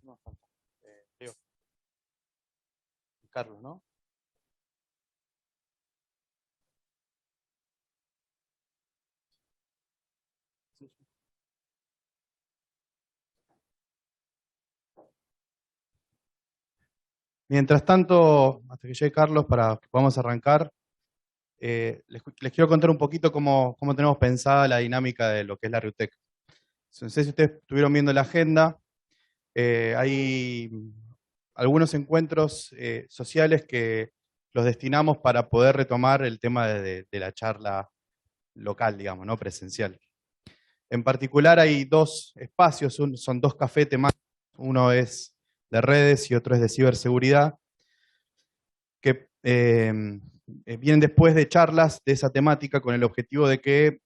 no falta. Leo. Carlos, ¿no? Sí, sí. Mientras tanto, hasta que llegue Carlos, para que podamos arrancar, les quiero contar un poquito cómo tenemos pensada la dinámica de lo que es la RIUTEC. No sé si ustedes estuvieron viendo la agenda, hay algunos encuentros sociales que los destinamos para poder retomar el tema de la charla local, digamos, ¿no? Presencial. En particular hay dos espacios, son dos cafés temáticos, uno es de redes y otro es de ciberseguridad, que vienen después de charlas de esa temática con el objetivo de que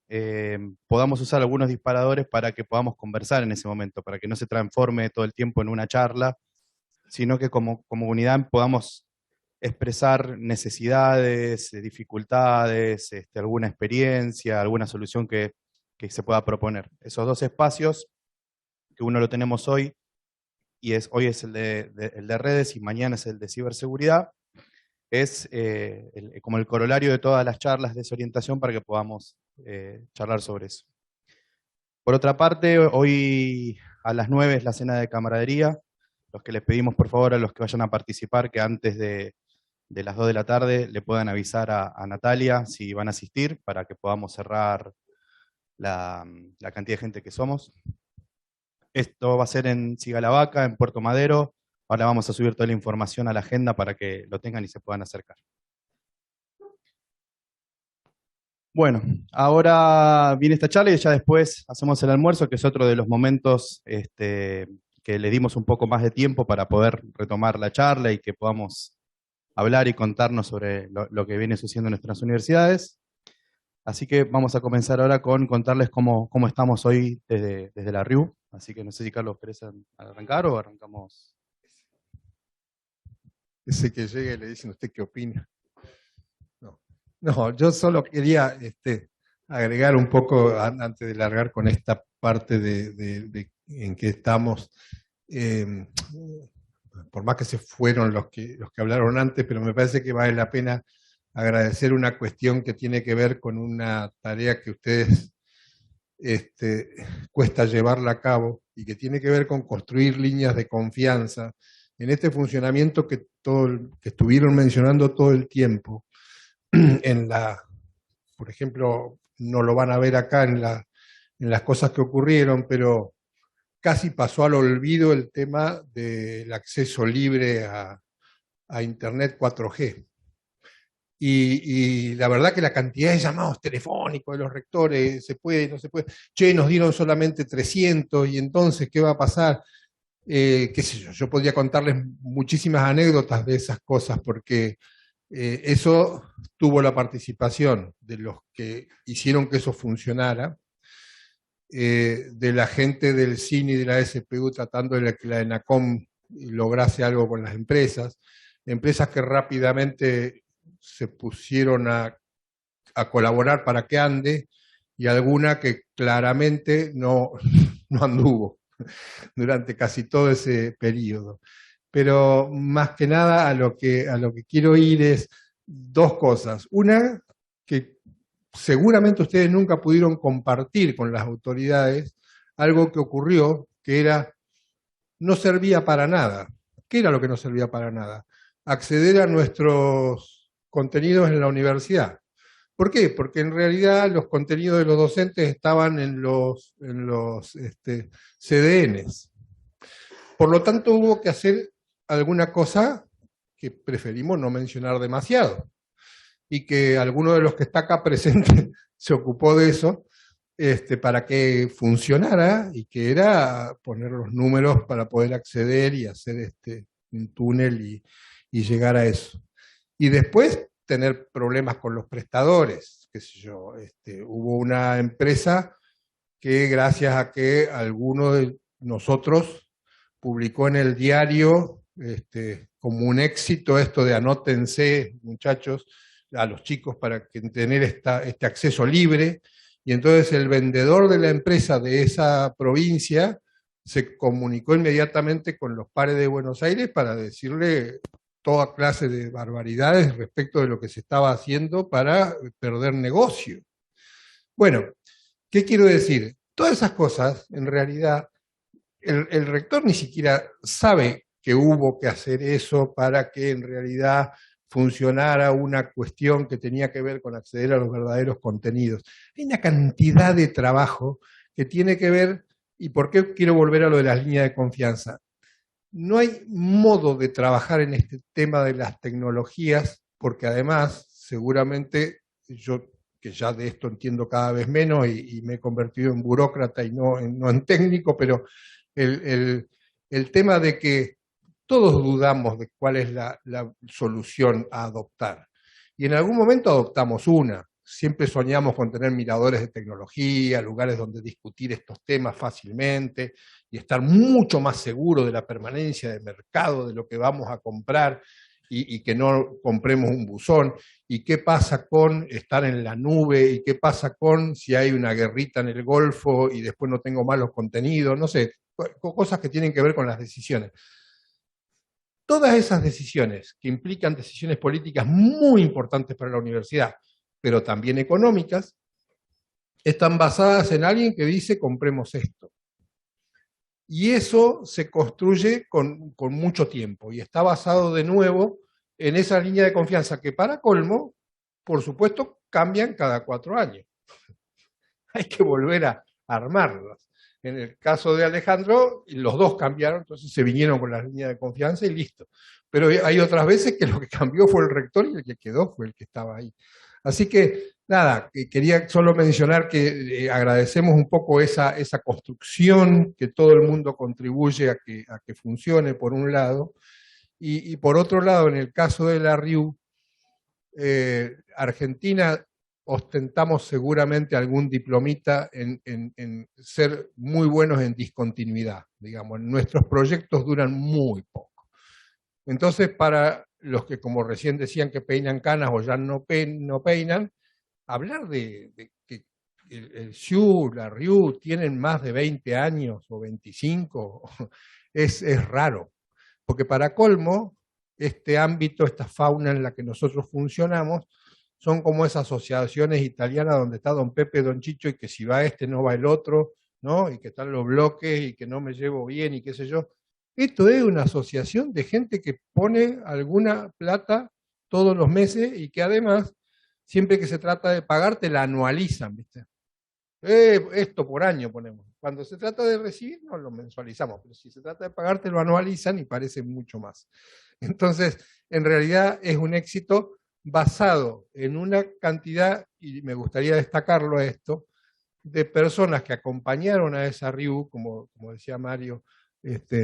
podamos usar algunos disparadores para que podamos conversar en ese momento, para que no se transforme todo el tiempo en una charla, sino que como comunidad podamos expresar necesidades, dificultades, alguna experiencia, alguna solución que se pueda proponer. Esos dos espacios, que uno lo tenemos hoy, y hoy es el de redes y mañana es el de ciberseguridad, es como el corolario de todas las charlas de desorientación para que podamos charlar sobre eso. Por otra parte, hoy a las 9 es la cena de camaradería. Los que les pedimos, por favor, a los que vayan a participar, que antes de las 2 de la tarde le puedan avisar a Natalia si van a asistir, para que podamos cerrar la cantidad de gente que somos. Esto va a ser en Sigalavaca, en Puerto Madero. Ahora vamos a subir toda la información a la agenda para que lo tengan y se puedan acercar. Bueno, ahora viene esta charla y ya después hacemos el almuerzo, que es otro de los momentos que le dimos un poco más de tiempo para poder retomar la charla y que podamos hablar y contarnos sobre lo que viene sucediendo en nuestras universidades. Así que vamos a comenzar ahora con contarles cómo estamos hoy desde la RIU. Así que no sé si Carlos querés arrancar o arrancamos. Ese que llega y le dicen, ¿usted qué opina? No, yo solo quería agregar un poco, antes de largar con esta parte de en que estamos, por más que se fueron los que hablaron antes, pero me parece que vale la pena agradecer una cuestión que tiene que ver con una tarea que ustedes cuesta llevarla a cabo y que tiene que ver con construir líneas de confianza en este funcionamiento que estuvieron mencionando todo el tiempo. Por ejemplo, no lo van a ver acá en las cosas que ocurrieron, pero casi pasó al olvido el tema del acceso libre a Internet 4G. Y la verdad que la cantidad de llamados telefónicos de los rectores, se puede, no se puede, che, nos dieron solamente 300, y entonces, ¿qué va a pasar? Qué sé yo podría contarles muchísimas anécdotas de esas cosas, porque eso tuvo la participación de los que hicieron que eso funcionara, de la gente del CINI y de la SPU tratando de que la ENACOM lograse algo con las empresas que rápidamente se pusieron a colaborar para que ande, y alguna que claramente no anduvo durante casi todo ese periodo. Pero más que nada a lo que quiero ir es dos cosas. Una, que seguramente ustedes nunca pudieron compartir con las autoridades, algo que ocurrió, que no servía para nada. ¿Qué era lo que no servía para nada? Acceder a nuestros contenidos en la universidad. ¿Por qué? Porque en realidad los contenidos de los docentes estaban en los CDNs. Por lo tanto, hubo que hacer alguna cosa que preferimos no mencionar demasiado, y que alguno de los que está acá presente se ocupó de eso, para que funcionara, y que era poner los números para poder acceder y hacer un túnel y llegar a eso. Y después tener problemas con los prestadores, qué sé yo, hubo una empresa que, gracias a que alguno de nosotros publicó en el diario como un éxito esto de anótense, muchachos, a los chicos para tener este acceso libre, y entonces el vendedor de la empresa de esa provincia se comunicó inmediatamente con los pares de Buenos Aires para decirle toda clase de barbaridades respecto de lo que se estaba haciendo para perder negocio. Bueno, ¿qué quiero decir? Todas esas cosas, en realidad, el rector ni siquiera sabe que hubo que hacer eso para que en realidad funcionara una cuestión que tenía que ver con acceder a los verdaderos contenidos. Hay una cantidad de trabajo que tiene que ver, y por qué quiero volver a lo de las líneas de confianza. No hay modo de trabajar en este tema de las tecnologías, porque además, seguramente, yo que ya de esto entiendo cada vez menos y me he convertido en burócrata y no en técnico, pero el tema de que todos dudamos de cuál es la solución a adoptar. Y en algún momento adoptamos una. Siempre soñamos con tener miradores de tecnología, lugares donde discutir estos temas fácilmente y estar mucho más seguro de la permanencia del mercado, de lo que vamos a comprar y que no compremos un buzón. ¿Y qué pasa con estar en la nube? ¿Y qué pasa con si hay una guerrita en el Golfo y después no tengo malos contenidos? No sé, cosas que tienen que ver con las decisiones. Todas esas decisiones que implican decisiones políticas muy importantes para la universidad, pero también económicas, están basadas en alguien que dice compremos esto. Y eso se construye con mucho tiempo y está basado de nuevo en esa línea de confianza que para colmo, por supuesto, cambian cada 4 años. Hay que volver a armarlas. En el caso de Alejandro, los dos cambiaron, entonces se vinieron con las líneas de confianza y listo. Pero hay otras veces que lo que cambió fue el rector y el que quedó fue el que estaba ahí. Así que, nada, quería solo mencionar que agradecemos un poco esa construcción, que todo el mundo contribuye a que funcione, por un lado, y por otro lado, en el caso de la RIU, Argentina ostentamos seguramente algún diplomita en ser muy buenos en discontinuidad, digamos. Nuestros proyectos duran muy poco. Entonces, para los que, como recién decían, que peinan canas o ya no peinan, hablar de que el SIU, la RIU, tienen más de 20 años o 25, es raro. Porque para colmo, este ámbito, esta fauna en la que nosotros funcionamos, son como esas asociaciones italianas donde está don Pepe, don Chicho, y que si va este no va el otro, ¿no? Y que están los bloques y que no me llevo bien y qué sé yo. Esto es una asociación de gente que pone alguna plata todos los meses y que además, siempre que se trata de pagar, te la anualizan, ¿viste? Esto por año ponemos. Cuando se trata de recibir, no lo mensualizamos, pero si se trata de pagar, te lo anualizan y parece mucho más. Entonces, en realidad es un éxito basado en una cantidad, y me gustaría destacarlo esto, de personas que acompañaron a esa RIU, como decía Mario,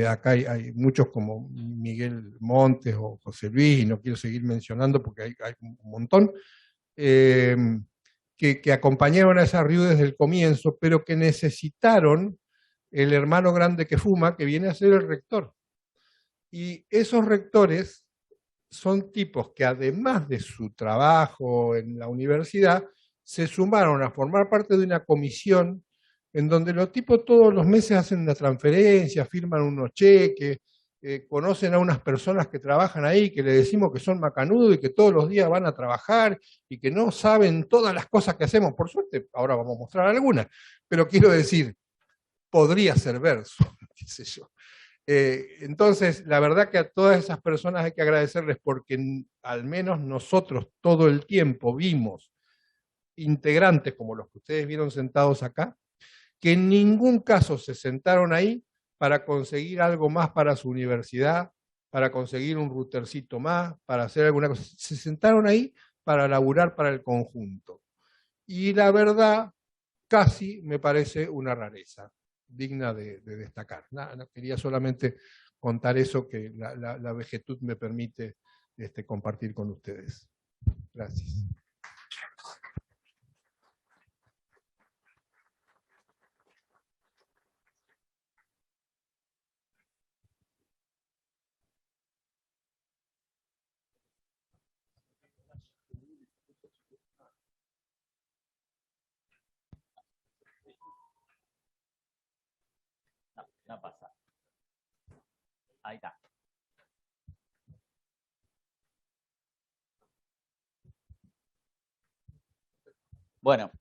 acá hay muchos como Miguel Montes o José Luis, y no quiero seguir mencionando porque hay un montón, eh, que acompañaron a esa RIU desde el comienzo, pero que necesitaron el hermano grande que fuma, que viene a ser el rector. Y esos rectores son tipos que además de su trabajo en la universidad, se sumaron a formar parte de una comisión en donde los tipos todos los meses hacen una transferencia, firman unos cheques, conocen a unas personas que trabajan ahí, que le decimos que son macanudos y que todos los días van a trabajar y que no saben todas las cosas que hacemos. Por suerte, ahora vamos a mostrar algunas, pero quiero decir, podría ser verso, qué sé yo. Entonces, la verdad que a todas esas personas hay que agradecerles porque al menos nosotros todo el tiempo vimos integrantes como los que ustedes vieron sentados acá, que en ningún caso se sentaron ahí para conseguir algo más para su universidad, para conseguir un routercito más, para hacer alguna cosa. Se sentaron ahí para laburar para el conjunto. Y la verdad, casi me parece una rareza, digna de destacar. Nada, quería solamente contar eso que la vegetud me permite compartir con ustedes. Gracias. No, no pasa. Ahí está. Bueno,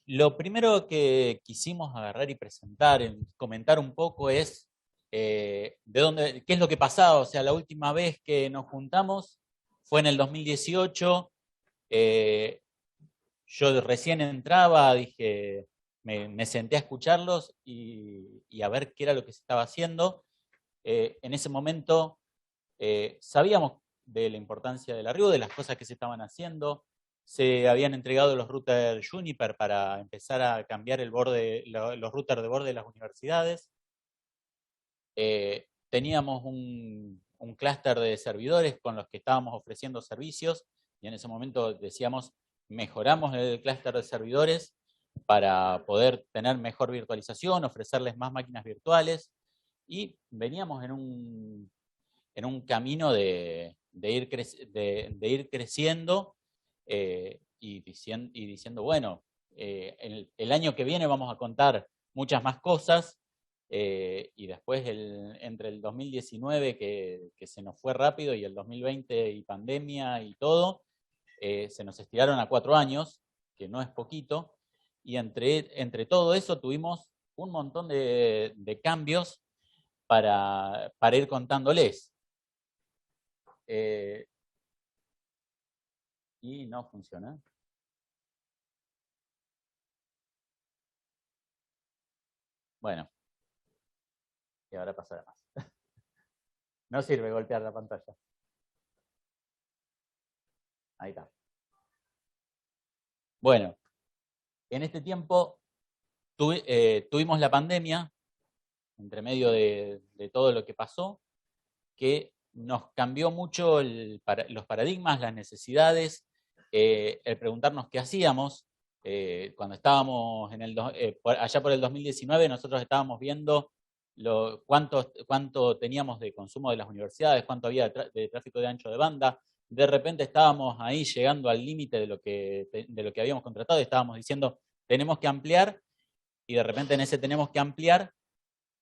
lo primero que quisimos agarrar y presentar, comentar un poco es de dónde, qué es lo que pasaba. O sea, la última vez que nos juntamos fue en el 2018. Yo recién entraba, dije, me senté a escucharlos y a ver qué era lo que se estaba haciendo. En ese momento sabíamos de la importancia de la RIU, de las cosas que se estaban haciendo. Se habían entregado los routers Juniper para empezar a cambiar el borde, los routers de borde de las universidades. Teníamos un clúster de servidores con los que estábamos ofreciendo servicios y en ese momento decíamos, mejoramos el clúster de servidores para poder tener mejor virtualización, ofrecerles más máquinas virtuales y veníamos en un camino de ir creciendo y diciendo, bueno, el año que viene vamos a contar muchas más cosas y después entre el 2019 que se nos fue rápido y el 2020 y pandemia y todo, se nos estiraron a 4 años, que no es poquito, y entre todo eso tuvimos un montón de cambios para ir contándoles. Y no funciona. Bueno, y ahora pasará más. No sirve golpear la pantalla. Ahí está. Bueno, en este tiempo tuvimos la pandemia, entre medio de todo lo que pasó, que nos cambió mucho los paradigmas, las necesidades, el preguntarnos qué hacíamos. Cuando estábamos allá por el 2019, nosotros estábamos viendo cuánto teníamos de consumo de las universidades, cuánto había de tráfico de ancho de banda. De repente estábamos ahí llegando al límite de lo que habíamos contratado y estábamos diciendo, tenemos que ampliar, y de repente en ese tenemos que ampliar,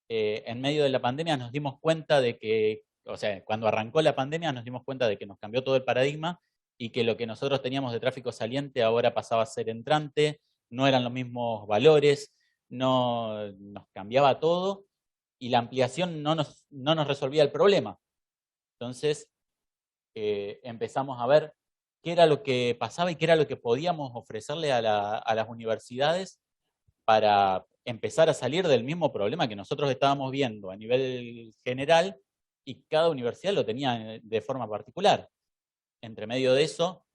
en medio de la pandemia nos dimos cuenta de que, o sea, cuando arrancó la pandemia nos dimos cuenta de que nos cambió todo el paradigma y que lo que nosotros teníamos de tráfico saliente ahora pasaba a ser entrante, no eran los mismos valores, nos cambiaba todo y la ampliación no nos resolvía el problema. Entonces empezamos a ver qué era lo que pasaba y qué era lo que podíamos ofrecerle a las universidades para empezar a salir del mismo problema que nosotros estábamos viendo a nivel general y cada universidad lo tenía de forma particular. Entre medio de eso,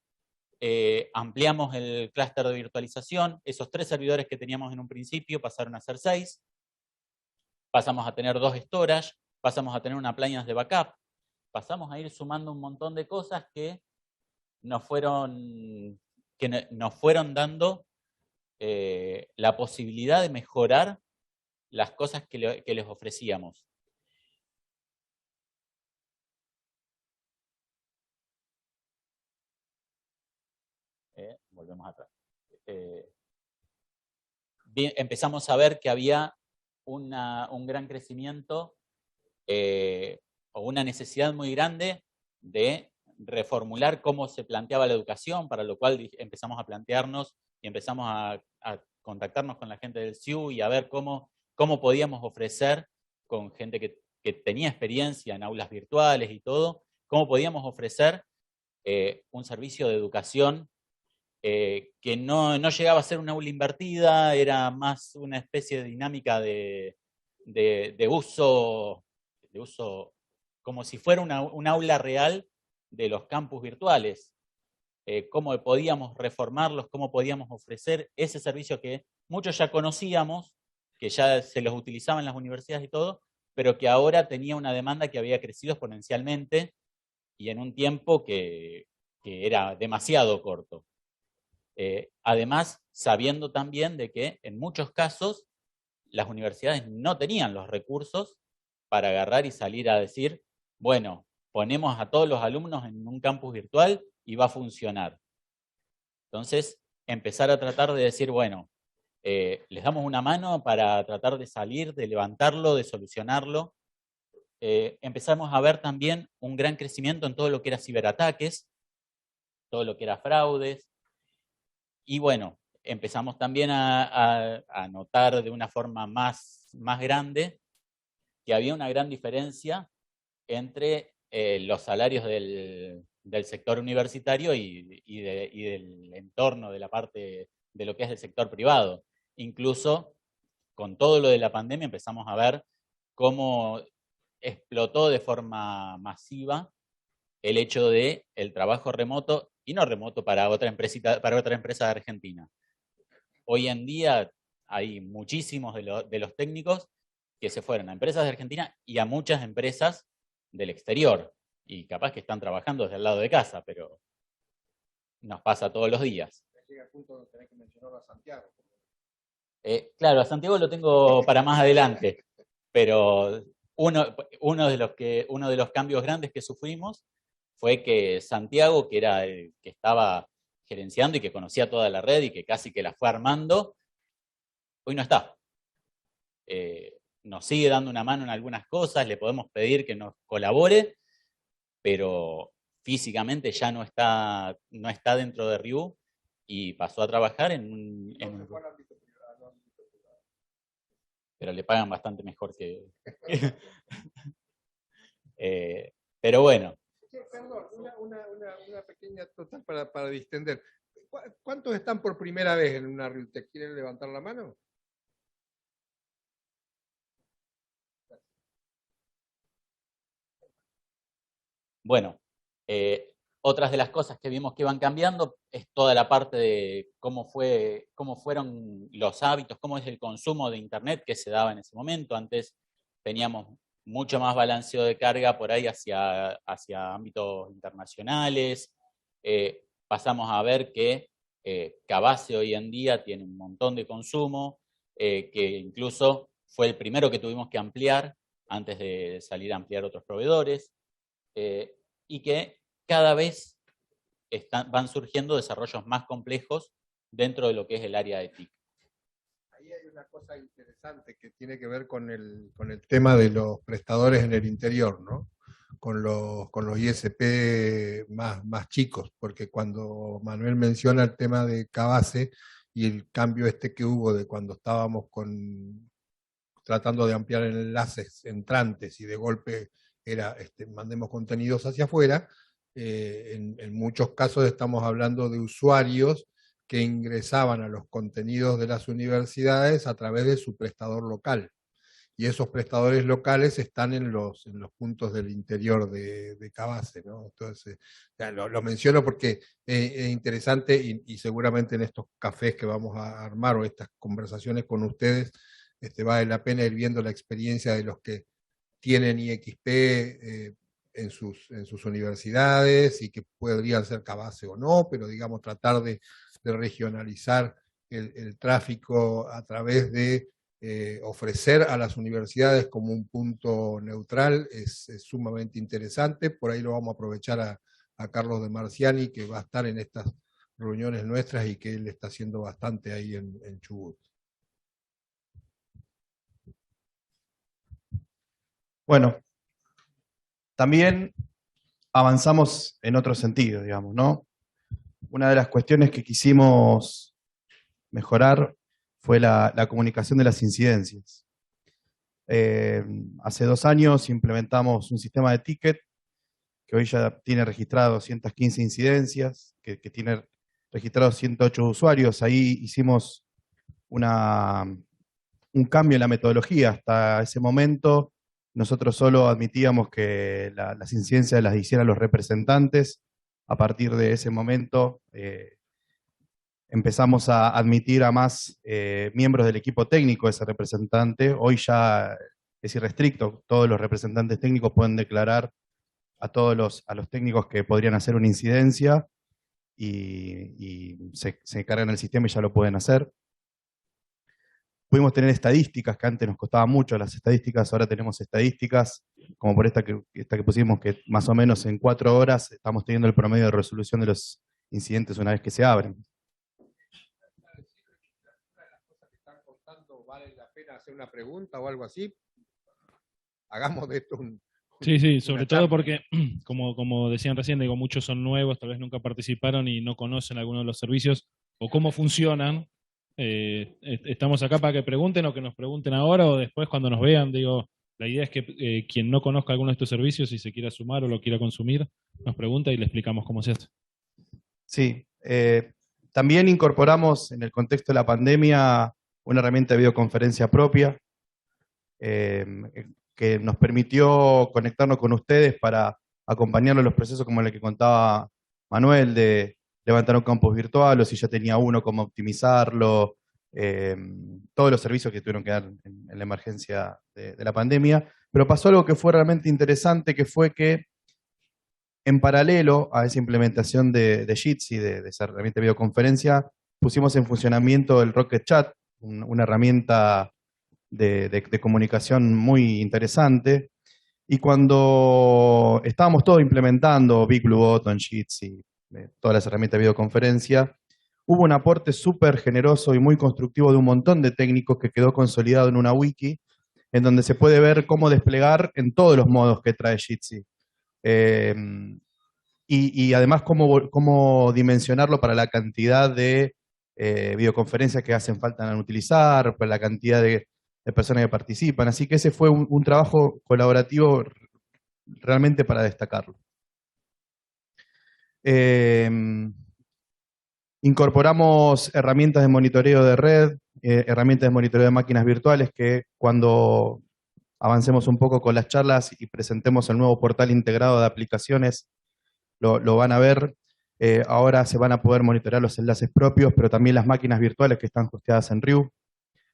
ampliamos el clúster de virtualización. Esos 3 servidores que teníamos en un principio pasaron a ser 6. Pasamos a tener 2 storage, pasamos a tener una appliance de backup. Pasamos a ir sumando un montón de cosas que nos fueron dando la posibilidad de mejorar las cosas que les ofrecíamos. Volvemos atrás. Empezamos a ver que había un gran crecimiento o una necesidad muy grande de reformular cómo se planteaba la educación, para lo cual empezamos a plantearnos y empezamos a contactarnos con la gente del CIU y a ver cómo podíamos ofrecer con gente que tenía experiencia en aulas virtuales y todo, cómo podíamos ofrecer un servicio de educación que no llegaba a ser una aula invertida, era más una especie de dinámica de uso como si fuera un aula real de los campus virtuales. Cómo podíamos reformarlos, cómo podíamos ofrecer ese servicio que muchos ya conocíamos, que ya se los utilizaban en las universidades y todo, pero que ahora tenía una demanda que había crecido exponencialmente y en un tiempo que era demasiado corto. Además, sabiendo también de que en muchos casos las universidades no tenían los recursos para agarrar y salir a decir, bueno, ponemos a todos los alumnos en un campus virtual y va a funcionar. Entonces, empezar a tratar de decir, bueno, les damos una mano para tratar de salir, de levantarlo, de solucionarlo. Empezamos a ver también un gran crecimiento en todo lo que era ciberataques, todo lo que era fraudes, y bueno, empezamos también a notar de una forma más grande que había una gran diferencia entre los salarios del sector universitario y del entorno de la parte de lo que es el sector privado. Incluso con todo lo de la pandemia empezamos a ver cómo explotó de forma masiva el hecho de el trabajo remoto, y no remoto para otra empresa de Argentina. Hoy en día hay muchísimos de los técnicos que se fueron a empresas de Argentina y a muchas empresas del exterior, y capaz que están trabajando desde el lado de casa, pero nos pasa todos los días. Llega el punto donde tenés que mencionar a Santiago. Claro, a Santiago lo tengo para más adelante, pero uno de los cambios grandes que sufrimos fue que Santiago, que era el que estaba gerenciando y que conocía toda la red y que casi que la fue armando, hoy no está. Nos sigue dando una mano en algunas cosas, le podemos pedir que nos colabore, pero físicamente ya no está dentro de RIU y pasó a trabajar en un pero le pagan bastante mejor que... pero bueno. Perdón, una pequeña total para distender. ¿Cuántos están por primera vez en una RIUTEC? ¿Quieren levantar la mano? Bueno, otras de las cosas que vimos que iban cambiando es toda la parte de cómo fueron los hábitos, cómo es el consumo de Internet que se daba en ese momento. Antes teníamos mucho más balanceo de carga por ahí hacia ámbitos internacionales. Pasamos a ver que Cabase hoy en día tiene un montón de consumo, que incluso fue el primero que tuvimos que ampliar antes de salir a ampliar otros proveedores. Y que cada vez van surgiendo desarrollos más complejos dentro de lo que es el área de TIC. Ahí hay una cosa interesante que tiene que ver con el tema de los prestadores en el interior, ¿no? Con los ISP más chicos, porque cuando Manuel menciona el tema de Cabase y el cambio que hubo de cuando estábamos tratando de ampliar enlaces entrantes y de golpe era mandemos contenidos hacia afuera, en muchos casos estamos hablando de usuarios que ingresaban a los contenidos de las universidades a través de su prestador local. Y esos prestadores locales están en los puntos del interior de Cabase, ¿no? Entonces, lo menciono porque es interesante y seguramente en estos cafés que vamos a armar o estas conversaciones con ustedes, vale la pena ir viendo la experiencia de los que tienen IXP en sus universidades y que podrían ser Cabase o no, pero digamos tratar de regionalizar el tráfico a través de ofrecer a las universidades como un punto neutral es sumamente interesante. Por ahí lo vamos a aprovechar a Carlos de Marciani, que va a estar en estas reuniones nuestras y que él está haciendo bastante ahí en Chubut. Bueno, también avanzamos en otro sentido, digamos, ¿no? Una de las cuestiones que quisimos mejorar fue la comunicación de las incidencias. Hace 2 años implementamos un sistema de ticket que hoy ya tiene registrado 215 incidencias, que tiene registrados 108 usuarios. Ahí hicimos un cambio en la metodología. Hasta ese momento nosotros solo admitíamos que las incidencias las hicieran los representantes. A partir de ese momento empezamos a admitir a más miembros del equipo técnico de ese representante. Hoy ya es irrestricto, todos los representantes técnicos pueden declarar a todos los técnicos que podrían hacer una incidencia y se cargan el sistema y ya lo pueden hacer. Pudimos tener estadísticas que antes nos costaba mucho las estadísticas, ahora tenemos estadísticas, como por esta que pusimos, que más o menos en 4 horas estamos teniendo el promedio de resolución de los incidentes una vez que se abren. hacer una pregunta o algo así, hagamos de esto Sí, sobre todo charla. porque, como decían recién, digo, muchos son nuevos, tal vez nunca participaron y no conocen algunos de los servicios o cómo funcionan. Estamos acá para que pregunten o que nos pregunten ahora o después cuando nos vean. Digo, la idea es que quien no conozca alguno de estos servicios y se quiera sumar o lo quiera consumir, nos pregunta y le explicamos cómo se hace. Sí, también incorporamos en el contexto de la pandemia una herramienta de videoconferencia propia que nos permitió conectarnos con ustedes para acompañarlos en los procesos como el que contaba Manuel, de levantar un campus virtual o si ya tenía uno, cómo optimizarlo, todos los servicios que tuvieron que dar en la emergencia de la pandemia. Pero pasó algo que fue realmente interesante, que fue que en paralelo a esa implementación de Jitsi, de esa herramienta de videoconferencia, pusimos en funcionamiento el Rocket Chat, una herramienta de comunicación muy interesante. Y cuando estábamos todos implementando Big Blue Button, Jitsi, todas las herramientas de videoconferencia, hubo un aporte súper generoso y muy constructivo de un montón de técnicos que quedó consolidado en una wiki, en donde se puede ver cómo desplegar en todos los modos que trae Jitsi. Y además cómo dimensionarlo para la cantidad de videoconferencias que hacen falta en utilizar, para la cantidad de personas que participan. Así que ese fue un trabajo colaborativo realmente para destacarlo. Incorporamos herramientas de monitoreo de red, herramientas de monitoreo de máquinas virtuales que cuando avancemos un poco con las charlas y presentemos el nuevo portal integrado de aplicaciones, lo van a ver. Ahora se van a poder monitorear los enlaces propios, pero también las máquinas virtuales que están hosteadas en Riu.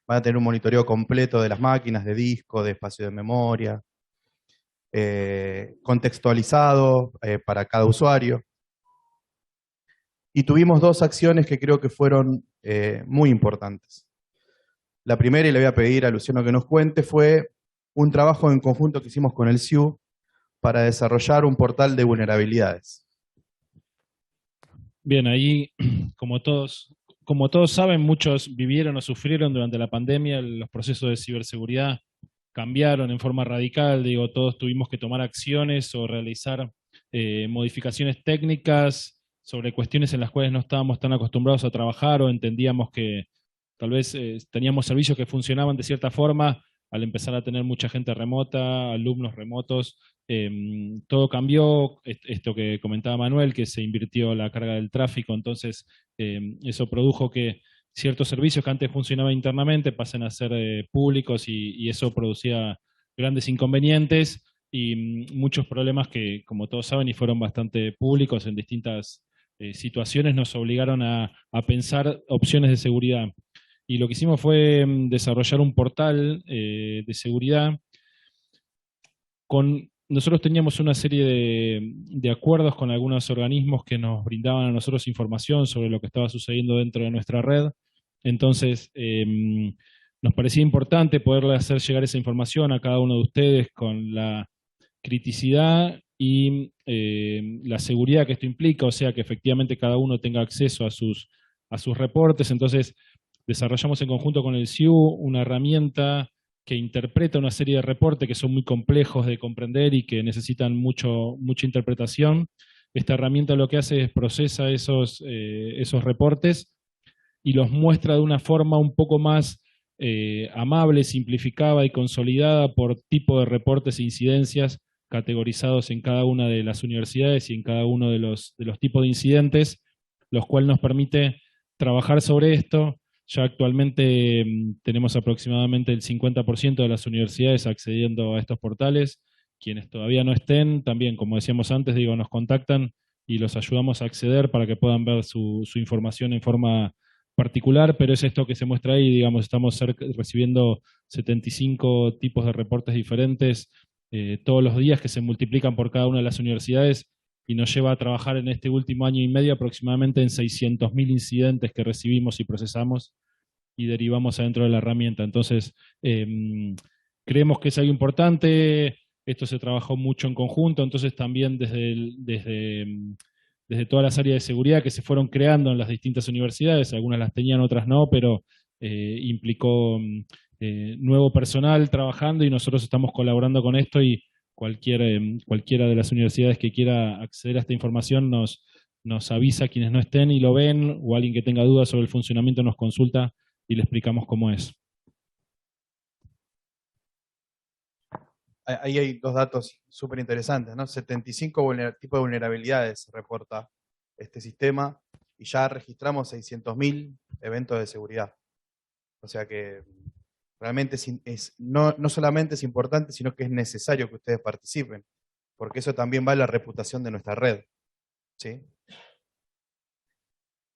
Van a tener un monitoreo completo de las máquinas, de disco, de espacio de memoria, contextualizado para cada usuario. Y tuvimos dos acciones que creo que fueron muy importantes. La primera, y le voy a pedir a Luciano que nos cuente, fue un trabajo en conjunto que hicimos con el CIU para desarrollar un portal de vulnerabilidades. Bien, ahí, como todos saben, muchos vivieron o sufrieron durante la pandemia. Los procesos de ciberseguridad cambiaron en forma radical. Digo, todos tuvimos que tomar acciones o realizar modificaciones técnicas sobre cuestiones en las cuales no estábamos tan acostumbrados a trabajar o entendíamos que tal vez teníamos servicios que funcionaban de cierta forma. Al empezar a tener mucha gente remota, alumnos remotos, todo cambió. Esto que comentaba Manuel, que se invirtió la carga del tráfico, entonces eso produjo que ciertos servicios que antes funcionaban internamente pasen a ser públicos y eso producía grandes inconvenientes y muchos problemas que, como todos saben, y fueron bastante públicos en distintas situaciones, nos obligaron a pensar opciones de seguridad. Y lo que hicimos fue desarrollar un portal de seguridad. Nosotros teníamos una serie de acuerdos con algunos organismos que nos brindaban a nosotros información sobre lo que estaba sucediendo dentro de nuestra red. Entonces, nos parecía importante poderle hacer llegar esa información a cada uno de ustedes con la criticidad y la seguridad que esto implica, o sea, que efectivamente cada uno tenga acceso a sus reportes. Entonces, desarrollamos en conjunto con el CIU una herramienta que interpreta una serie de reportes que son muy complejos de comprender y que necesitan mucha interpretación. Esta herramienta lo que hace es procesa esos reportes y los muestra de una forma un poco más amable, simplificada y consolidada por tipo de reportes e incidencias categorizados en cada una de las universidades y en cada uno de los tipos de incidentes, los cuales nos permite trabajar sobre esto. Ya actualmente tenemos aproximadamente el 50% de las universidades accediendo a estos portales. Quienes todavía no estén, también, como decíamos antes, nos contactan y los ayudamos a acceder para que puedan ver su información en forma particular, pero es esto que se muestra ahí. Estamos recibiendo 75 tipos de reportes diferentes todos los días que se multiplican por cada una de las universidades y nos lleva a trabajar en este último año y medio aproximadamente en 600.000 incidentes que recibimos y procesamos y derivamos adentro de la herramienta. Entonces, creemos que es algo importante. Esto se trabajó mucho en conjunto, entonces también desde todas las áreas de seguridad que se fueron creando en las distintas universidades, algunas las tenían, otras no, pero implicó nuevo personal trabajando y nosotros estamos colaborando con esto y cualquiera de las universidades que quiera acceder a esta información nos avisa, quienes no estén y lo ven, o alguien que tenga dudas sobre el funcionamiento nos consulta y le explicamos cómo es. Ahí hay dos datos súper interesantes, ¿no? 75 tipos de vulnerabilidades reporta este sistema y ya registramos 600.000 eventos de seguridad. O sea que realmente no solamente es importante, sino que es necesario que ustedes participen, porque eso también va a la reputación de nuestra red, ¿sí?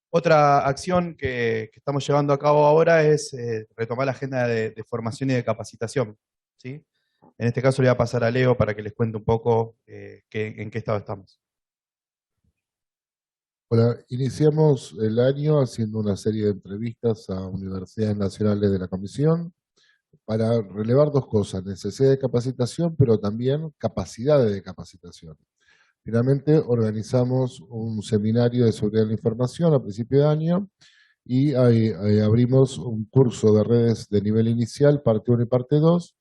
Otra acción que estamos llevando a cabo ahora es retomar la agenda de formación y de capacitación, ¿sí? En este caso le voy a pasar a Leo para que les cuente un poco en qué estado estamos. Hola, iniciamos el año haciendo una serie de entrevistas a universidades nacionales de la Comisión para relevar dos cosas, necesidad de capacitación, pero también capacidades de capacitación. Finalmente organizamos un seminario de seguridad de la información a principio de año y abrimos un curso de redes de nivel inicial, parte 1 y parte 2,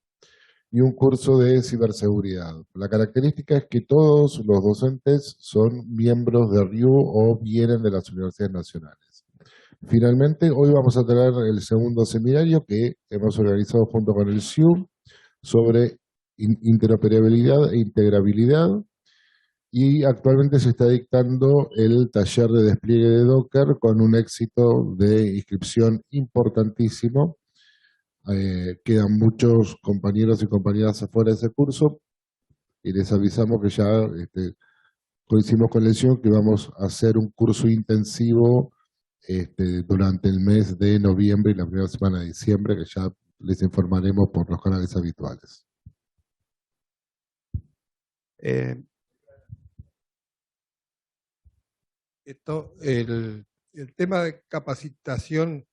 y un curso de ciberseguridad. La característica es que todos los docentes son miembros de RIU o vienen de las universidades nacionales. Finalmente, hoy vamos a tener el segundo seminario que hemos organizado junto con el SIU sobre interoperabilidad e integrabilidad, y actualmente se está dictando el taller de despliegue de Docker con un éxito de inscripción importantísimo. Quedan muchos compañeros y compañeras afuera de ese curso y les avisamos que ya coincidimos con la elección que vamos a hacer un curso intensivo durante el mes de noviembre y la primera semana de diciembre, que ya les informaremos por los canales habituales. El tema de capacitación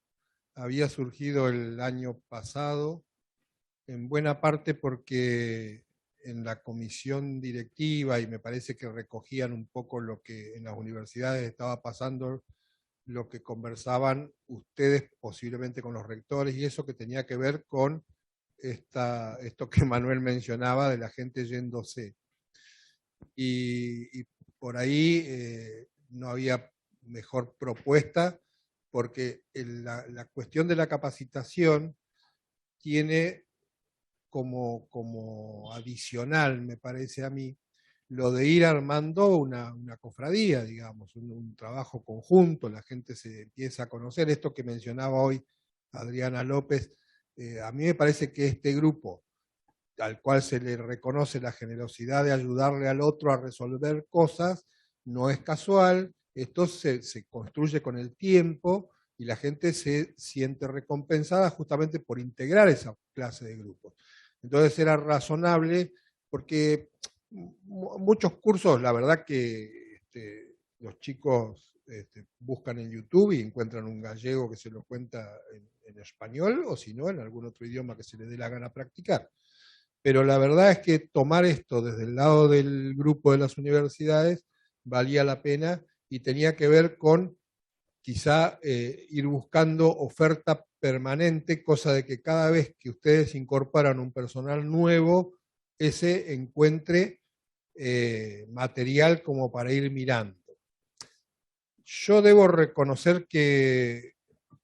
había surgido el año pasado, en buena parte porque en la comisión directiva, y me parece que recogían un poco lo que en las universidades estaba pasando, lo que conversaban ustedes posiblemente con los rectores, y eso que tenía que ver con esto que Manuel mencionaba de la gente yéndose. Y por ahí no había mejor propuesta, porque la cuestión de la capacitación tiene como adicional, me parece a mí, lo de ir armando una cofradía, digamos, un trabajo conjunto, la gente se empieza a conocer. Esto que mencionaba hoy Adriana López, a mí me parece que este grupo, al cual se le reconoce la generosidad de ayudarle al otro a resolver cosas, no es casual. Esto se construye con el tiempo y la gente se siente recompensada justamente por integrar esa clase de grupos. Entonces era razonable, porque muchos cursos, la verdad que los chicos buscan en YouTube y encuentran un gallego que se lo cuenta en español, o si no, en algún otro idioma que se les dé la gana practicar. Pero la verdad es que tomar esto desde el lado del grupo de las universidades valía la pena y tenía que ver con quizá ir buscando oferta permanente, cosa de que cada vez que ustedes incorporan un personal nuevo, ese encuentre material como para ir mirando. Yo debo reconocer que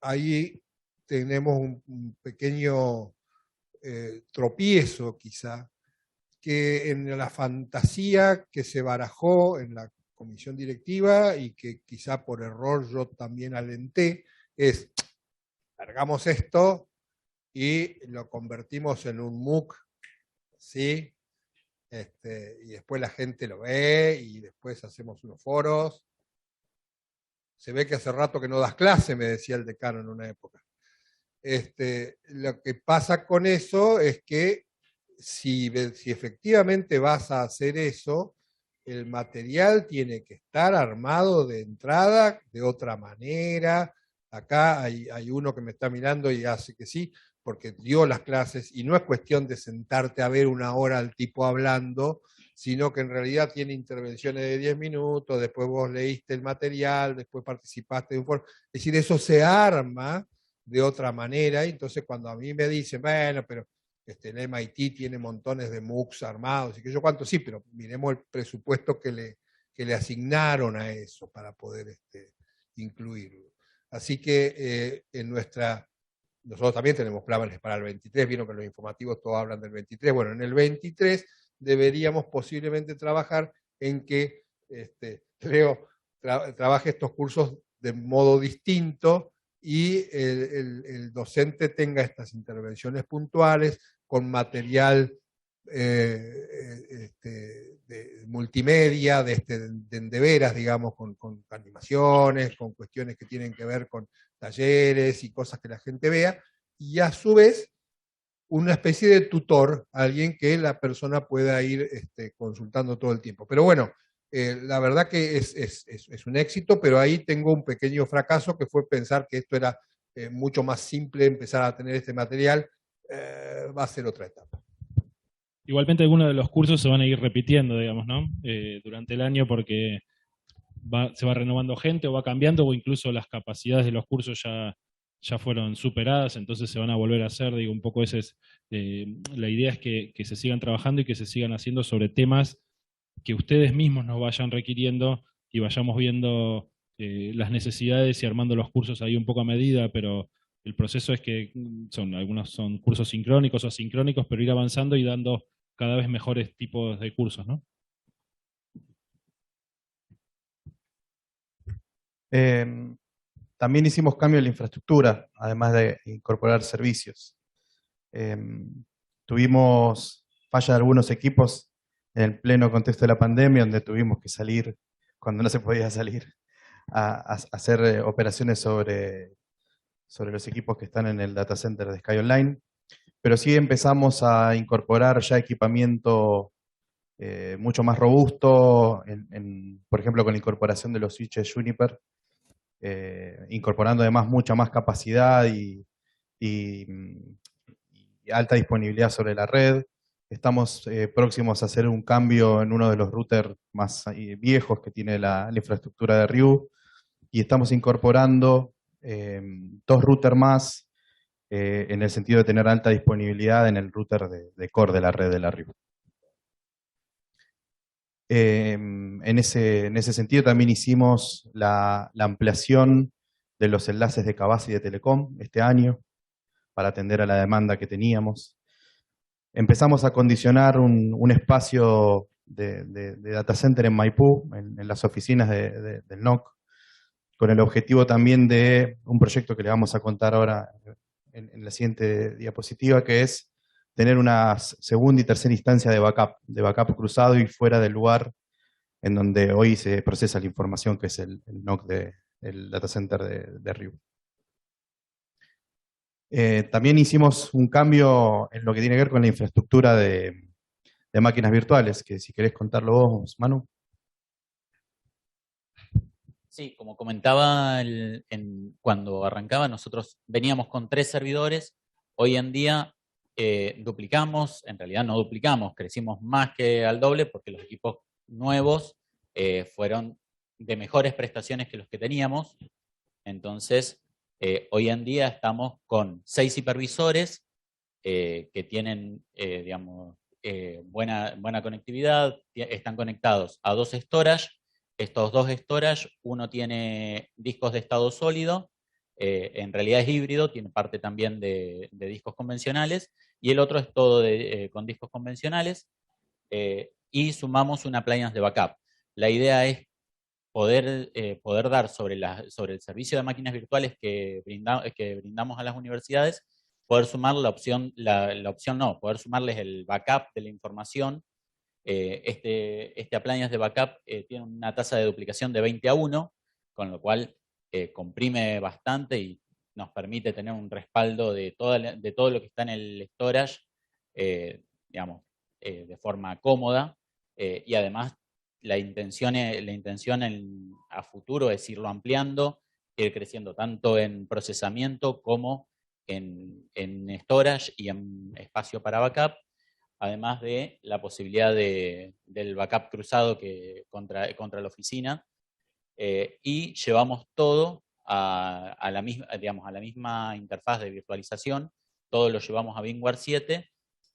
ahí tenemos un pequeño tropiezo quizá, que en la fantasía que se barajó en la comisión directiva y que quizá por error yo también alenté, es largamos esto y lo convertimos en un MOOC, ¿sí? Y después la gente lo ve y después hacemos unos foros. Se ve que hace rato que no das clase, me decía el decano en una época. Lo que pasa con eso es que si efectivamente vas a hacer eso, el material tiene que estar armado de entrada de otra manera. Acá hay uno que me está mirando y hace que sí, porque dio las clases, y no es cuestión de sentarte a ver una hora al tipo hablando, sino que en realidad tiene intervenciones de 10 minutos, después vos leíste el material, después participaste de un foro. Es decir, eso se arma de otra manera. Y entonces cuando a mí me dicen, bueno, pero el MIT tiene montones de MOOCs armados y que yo cuánto, sí, pero miremos el presupuesto que le asignaron a eso para poder incluirlo. Así que nosotros también tenemos planes para el 23, vieron que los informativos todos hablan del 23, bueno, en el 23 deberíamos posiblemente trabajar en que Leo trabaje estos cursos de modo distinto y docente tenga estas intervenciones puntuales con material de multimedia, de veras, digamos, con animaciones, con cuestiones que tienen que ver con talleres y cosas que la gente vea, y a su vez una especie de tutor, alguien que la persona pueda ir consultando todo el tiempo. Pero bueno, la verdad que es un éxito, pero ahí tengo un pequeño fracaso que fue pensar que esto era mucho más simple, empezar a tener este material, va a ser otra etapa. Igualmente algunos de los cursos se van a ir repitiendo, digamos, ¿no? Durante el año porque se va renovando gente o va cambiando o incluso las capacidades de los cursos ya fueron superadas, entonces se van a volver a hacer, digo, un poco la idea es que se sigan trabajando y que se sigan haciendo sobre temas que ustedes mismos nos vayan requiriendo y vayamos viendo las necesidades y armando los cursos ahí un poco a medida, pero el proceso es que algunos son cursos sincrónicos o asincrónicos, pero ir avanzando y dando cada vez mejores tipos de cursos, ¿no? También hicimos cambio en la infraestructura, además de incorporar servicios. Tuvimos falla de algunos equipos en el pleno contexto de la pandemia, donde tuvimos que salir, cuando no se podía salir, a hacer operaciones sobre los equipos que están en el data center de Sky Online. Pero sí empezamos a incorporar ya equipamiento mucho más robusto, por ejemplo, con la incorporación de los switches Juniper, incorporando además mucha más capacidad y alta disponibilidad sobre la red. Estamos próximos a hacer un cambio en uno de los routers más viejos que tiene la infraestructura de Ryu, y estamos incorporando 2 routers más en el sentido de tener alta disponibilidad en el router de core de la red de la Ryu. En ese sentido también hicimos la ampliación de los enlaces de Cabas y de Telecom este año para atender a la demanda que teníamos. Empezamos a condicionar un espacio de data center en Maipú, en las oficinas del NOC, con el objetivo también de un proyecto que le vamos a contar ahora en la siguiente diapositiva, que es tener una segunda y tercera instancia de backup cruzado y fuera del lugar en donde hoy se procesa la información, que es el NOC del data center de Ryu. También hicimos un cambio en lo que tiene que ver con la infraestructura de máquinas virtuales, que si querés contarlo vos, Manu. Sí, como comentaba cuando arrancaba, nosotros veníamos con 3 servidores. Hoy en día duplicamos, en realidad no duplicamos, crecimos más que al doble porque los equipos nuevos fueron de mejores prestaciones que los que teníamos. Entonces, hoy en día estamos con 6 hipervisores que tienen, digamos, buena conectividad, están conectados a 2 storage. Estos 2 storage, uno tiene discos de estado sólido, en realidad es híbrido, tiene parte también de discos convencionales, y el otro es todo con discos convencionales, y sumamos una appliance de backup. La idea es poder dar sobre el servicio de máquinas virtuales que brindamos a las universidades, poder sumar poder sumarles el backup de la información. Este appliance de backup tiene una tasa de duplicación de 20:1, con lo cual comprime bastante y nos permite tener un respaldo de todo lo que está en el storage, digamos, de forma cómoda, y además la intención a futuro es irlo ampliando, ir creciendo tanto en procesamiento como en storage y en espacio para backup, además de la posibilidad del backup cruzado contra la oficina, y llevamos todo a la misma, digamos, a la misma interfaz de virtualización, todo lo llevamos a VMware 7,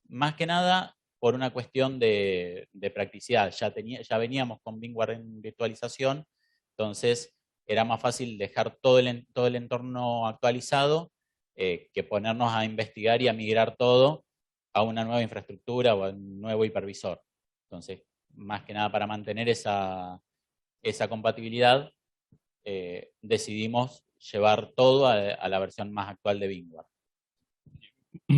más que nada por una cuestión de practicidad. Ya veníamos con VMware en virtualización, entonces era más fácil dejar todo el entorno actualizado que ponernos a investigar y a migrar todo a una nueva infraestructura o a un nuevo hipervisor. Entonces, más que nada para mantener esa compatibilidad, decidimos llevar todo a la versión más actual de VMware.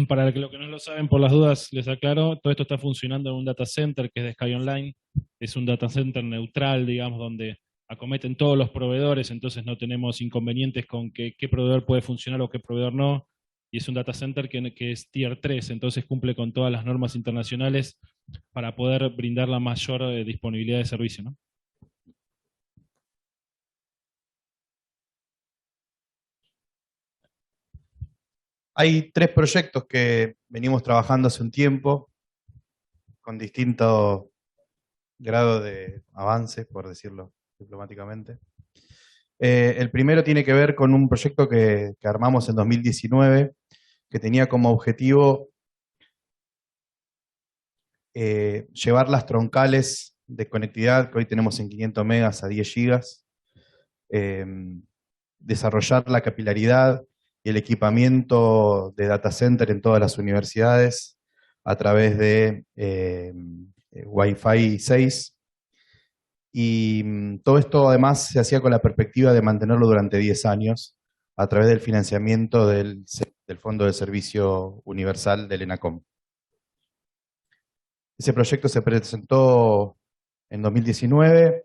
Para los que no lo saben, por las dudas, les aclaro, todo esto está funcionando en un data center que es de Sky Online. Es un data center neutral, digamos, donde acometen todos los proveedores, entonces no tenemos inconvenientes con qué proveedor puede funcionar o qué proveedor no. Y es un data center que es Tier 3, entonces cumple con todas las normas internacionales para poder brindar la mayor disponibilidad de servicio, ¿no? Hay 3 proyectos que venimos trabajando hace un tiempo, con distinto grado de avance, por decirlo diplomáticamente. El primero tiene que ver con un proyecto que armamos en 2019, que tenía como objetivo llevar las troncales de conectividad que hoy tenemos en 500 megas a 10 gigas, desarrollar la capilaridad y el equipamiento de data center en todas las universidades a través de Wi-Fi 6. Y todo esto además se hacía con la perspectiva de mantenerlo durante 10 años a través del financiamiento del Fondo de Servicio Universal del ENACOM. Ese proyecto se presentó en 2019,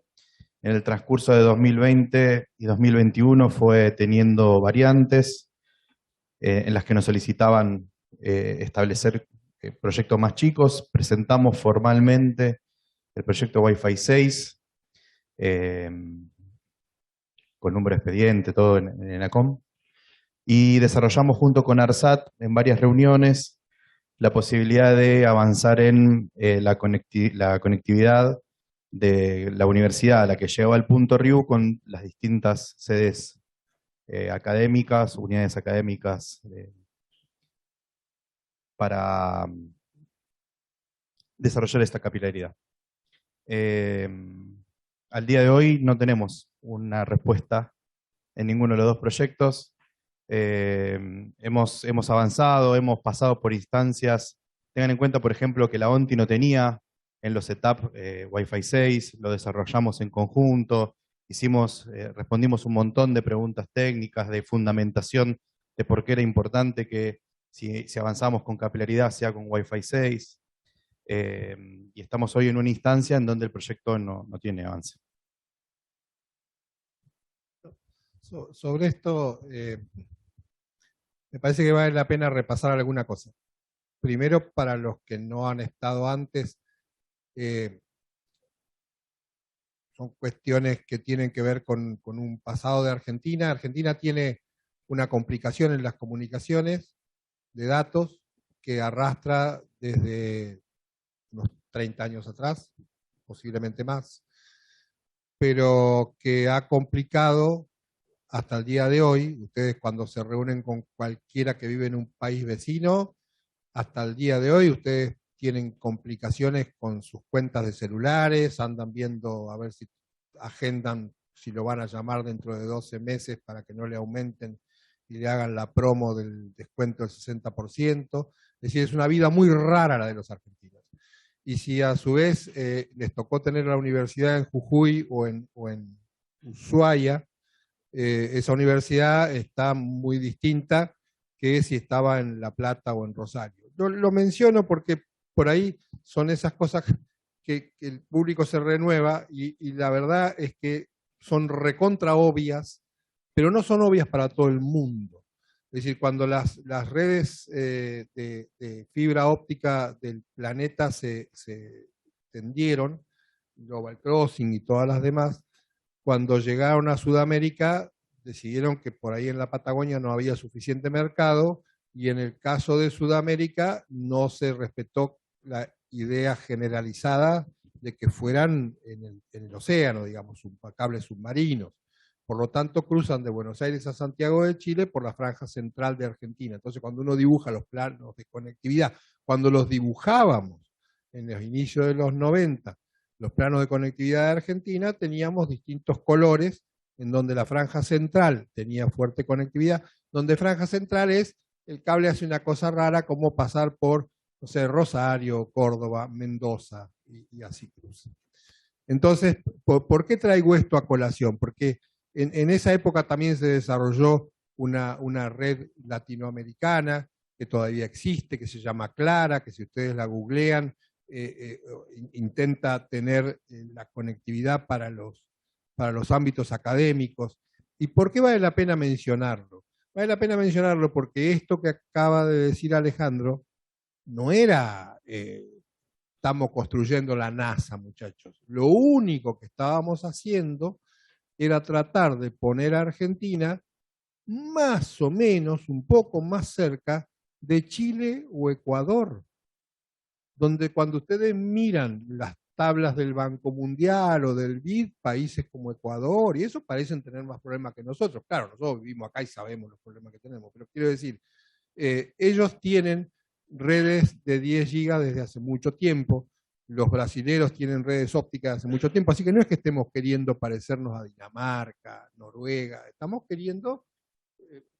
en el transcurso de 2020 y 2021 fue teniendo variantes en las que nos solicitaban establecer proyectos más chicos. Presentamos formalmente el proyecto Wi-Fi 6, con número de expediente, todo en ENACOM, y desarrollamos junto con ARSAT en varias reuniones la posibilidad de avanzar en la conectividad de la universidad a la que lleva el punto RIU con las distintas sedes académicas, unidades académicas, para desarrollar esta capilaridad. Al día de hoy no tenemos una respuesta en ninguno de los 2 proyectos. Hemos avanzado, hemos pasado por instancias. Tengan en cuenta, por ejemplo, que la ONTI no tenía en los setup Wi-Fi 6, lo desarrollamos en conjunto, respondimos un montón de preguntas técnicas, de fundamentación de por qué era importante que si avanzamos con capilaridad sea con Wi-Fi 6. Y estamos hoy en una instancia en donde el proyecto no tiene avance. Sobre esto, me parece que vale la pena repasar alguna cosa. Primero, para los que no han estado antes, son cuestiones que tienen que ver con un pasado de Argentina. Argentina tiene una complicación en las comunicaciones de datos que arrastra desde unos 30 años atrás, posiblemente más, pero que ha complicado hasta el día de hoy. Ustedes cuando se reúnen con cualquiera que vive en un país vecino, hasta el día de hoy ustedes tienen complicaciones con sus cuentas de celulares, andan viendo a ver si agendan, si lo van a llamar dentro de 12 meses para que no le aumenten y le hagan la promo del descuento del 60%. Es decir, es una vida muy rara la de los argentinos. Y si a su vez les tocó tener la universidad en Jujuy o en Ushuaia, esa universidad está muy distinta que si estaba en La Plata o en Rosario. Lo menciono porque por ahí son esas cosas que el público se renueva y la verdad es que son recontra obvias, pero no son obvias para todo el mundo. Es decir, cuando las redes de fibra óptica del planeta se tendieron, Global Crossing y todas las demás, cuando llegaron a Sudamérica, decidieron que por ahí en la Patagonia no había suficiente mercado y en el caso de Sudamérica no se respetó la idea generalizada de que fueran en el océano, digamos, cables submarinos. Por lo tanto, cruzan de Buenos Aires a Santiago de Chile por la franja central de Argentina. Entonces, cuando uno dibuja los planos de conectividad, cuando los dibujábamos en los inicios de los 90, los planos de conectividad de Argentina, teníamos distintos colores, en donde la franja central tenía fuerte conectividad, donde franja central es, el cable hace una cosa rara como pasar por, no sé, Rosario, Córdoba, Mendoza, y así cruza. Entonces, ¿por qué traigo esto a colación? Porque en esa época también se desarrolló una red latinoamericana que todavía existe, que se llama Clara, que si ustedes la googlean, intenta tener la conectividad para los ámbitos académicos. ¿Y por qué vale la pena mencionarlo? Vale la pena mencionarlo porque esto que acaba de decir Alejandro no era, estamos construyendo la NASA, muchachos. Lo único que estábamos haciendo era tratar de poner a Argentina más o menos, un poco más cerca de Chile o Ecuador, donde cuando ustedes miran las tablas del Banco Mundial o del BID, países como Ecuador, y eso parecen tener más problemas que nosotros. Claro, nosotros vivimos acá y sabemos los problemas que tenemos, pero quiero decir, ellos tienen redes de 10 gigas desde hace mucho tiempo, los brasileros tienen redes ópticas hace mucho tiempo, así que no es que estemos queriendo parecernos a Dinamarca, Noruega, estamos queriendo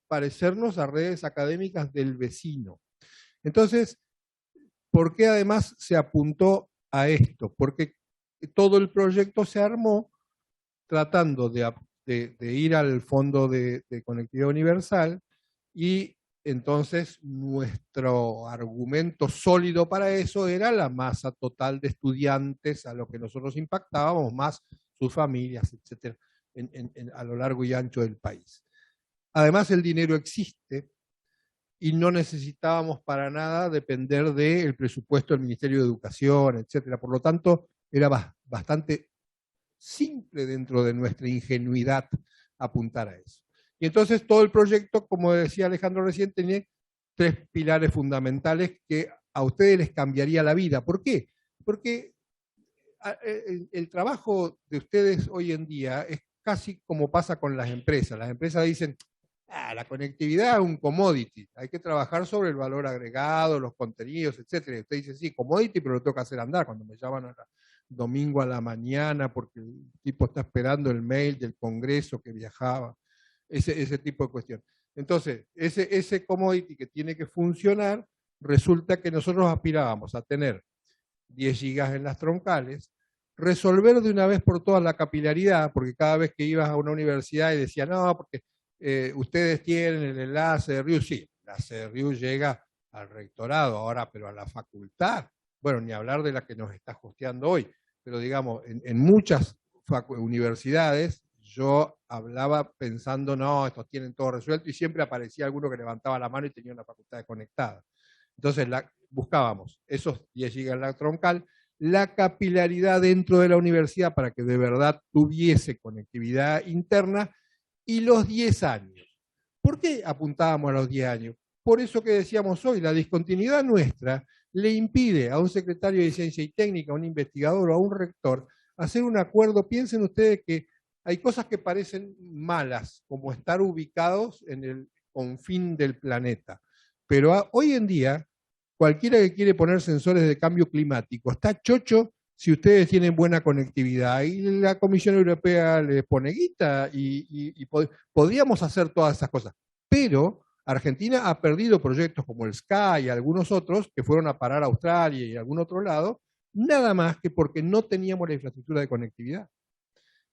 parecernos a redes académicas del vecino. Entonces, ¿por qué además se apuntó a esto? Porque todo el proyecto se armó tratando de ir al Fondo de Conectividad Universal, y entonces nuestro argumento sólido para eso era la masa total de estudiantes a lo que nosotros impactábamos, más sus familias, etcétera, a lo largo y ancho del país. Además, el dinero existe y no necesitábamos para nada depender del presupuesto del Ministerio de Educación, etcétera. Por lo tanto, era bastante simple dentro de nuestra ingenuidad apuntar a eso. Y entonces todo el proyecto, como decía Alejandro recién, tenía 3 pilares fundamentales que a ustedes les cambiaría la vida. ¿Por qué? Porque el trabajo de ustedes hoy en día es casi como pasa con las empresas. Las empresas dicen, la conectividad es un commodity, hay que trabajar sobre el valor agregado, los contenidos, etcétera. Y usted dice, sí, commodity, pero lo tengo que hacer andar. Cuando me llaman domingo a la mañana porque el tipo está esperando el mail del Congreso que viajaba, ese tipo de cuestión. Entonces, ese commodity que tiene que funcionar, resulta que nosotros aspirábamos a tener 10 gigas en las troncales, resolver de una vez por todas la capilaridad, porque cada vez que ibas a una universidad y decía, no, porque ustedes tienen el enlace de RIU, sí, el enlace de RIU llega al rectorado ahora, pero a la facultad, bueno, ni hablar de la que nos está hosteando hoy, pero digamos, en muchas universidades yo hablaba pensando, no, estos tienen todo resuelto, y siempre aparecía alguno que levantaba la mano y tenía una facultad conectada. Entonces buscábamos esos 10 gigas en la troncal, la capilaridad dentro de la universidad para que de verdad tuviese conectividad interna, y los 10 años. ¿Por qué apuntábamos a los 10 años? Por eso que decíamos hoy, la discontinuidad nuestra le impide a un secretario de Ciencia y Técnica, a un investigador o a un rector hacer un acuerdo. Piensen ustedes que hay cosas que parecen malas, como estar ubicados en el confín del planeta. Pero hoy en día, cualquiera que quiere poner sensores de cambio climático está chocho si ustedes tienen buena conectividad, y la Comisión Europea les pone guita, y podríamos hacer todas esas cosas. Pero Argentina ha perdido proyectos como el SKY y algunos otros que fueron a parar a Australia y a algún otro lado, nada más que porque no teníamos la infraestructura de conectividad.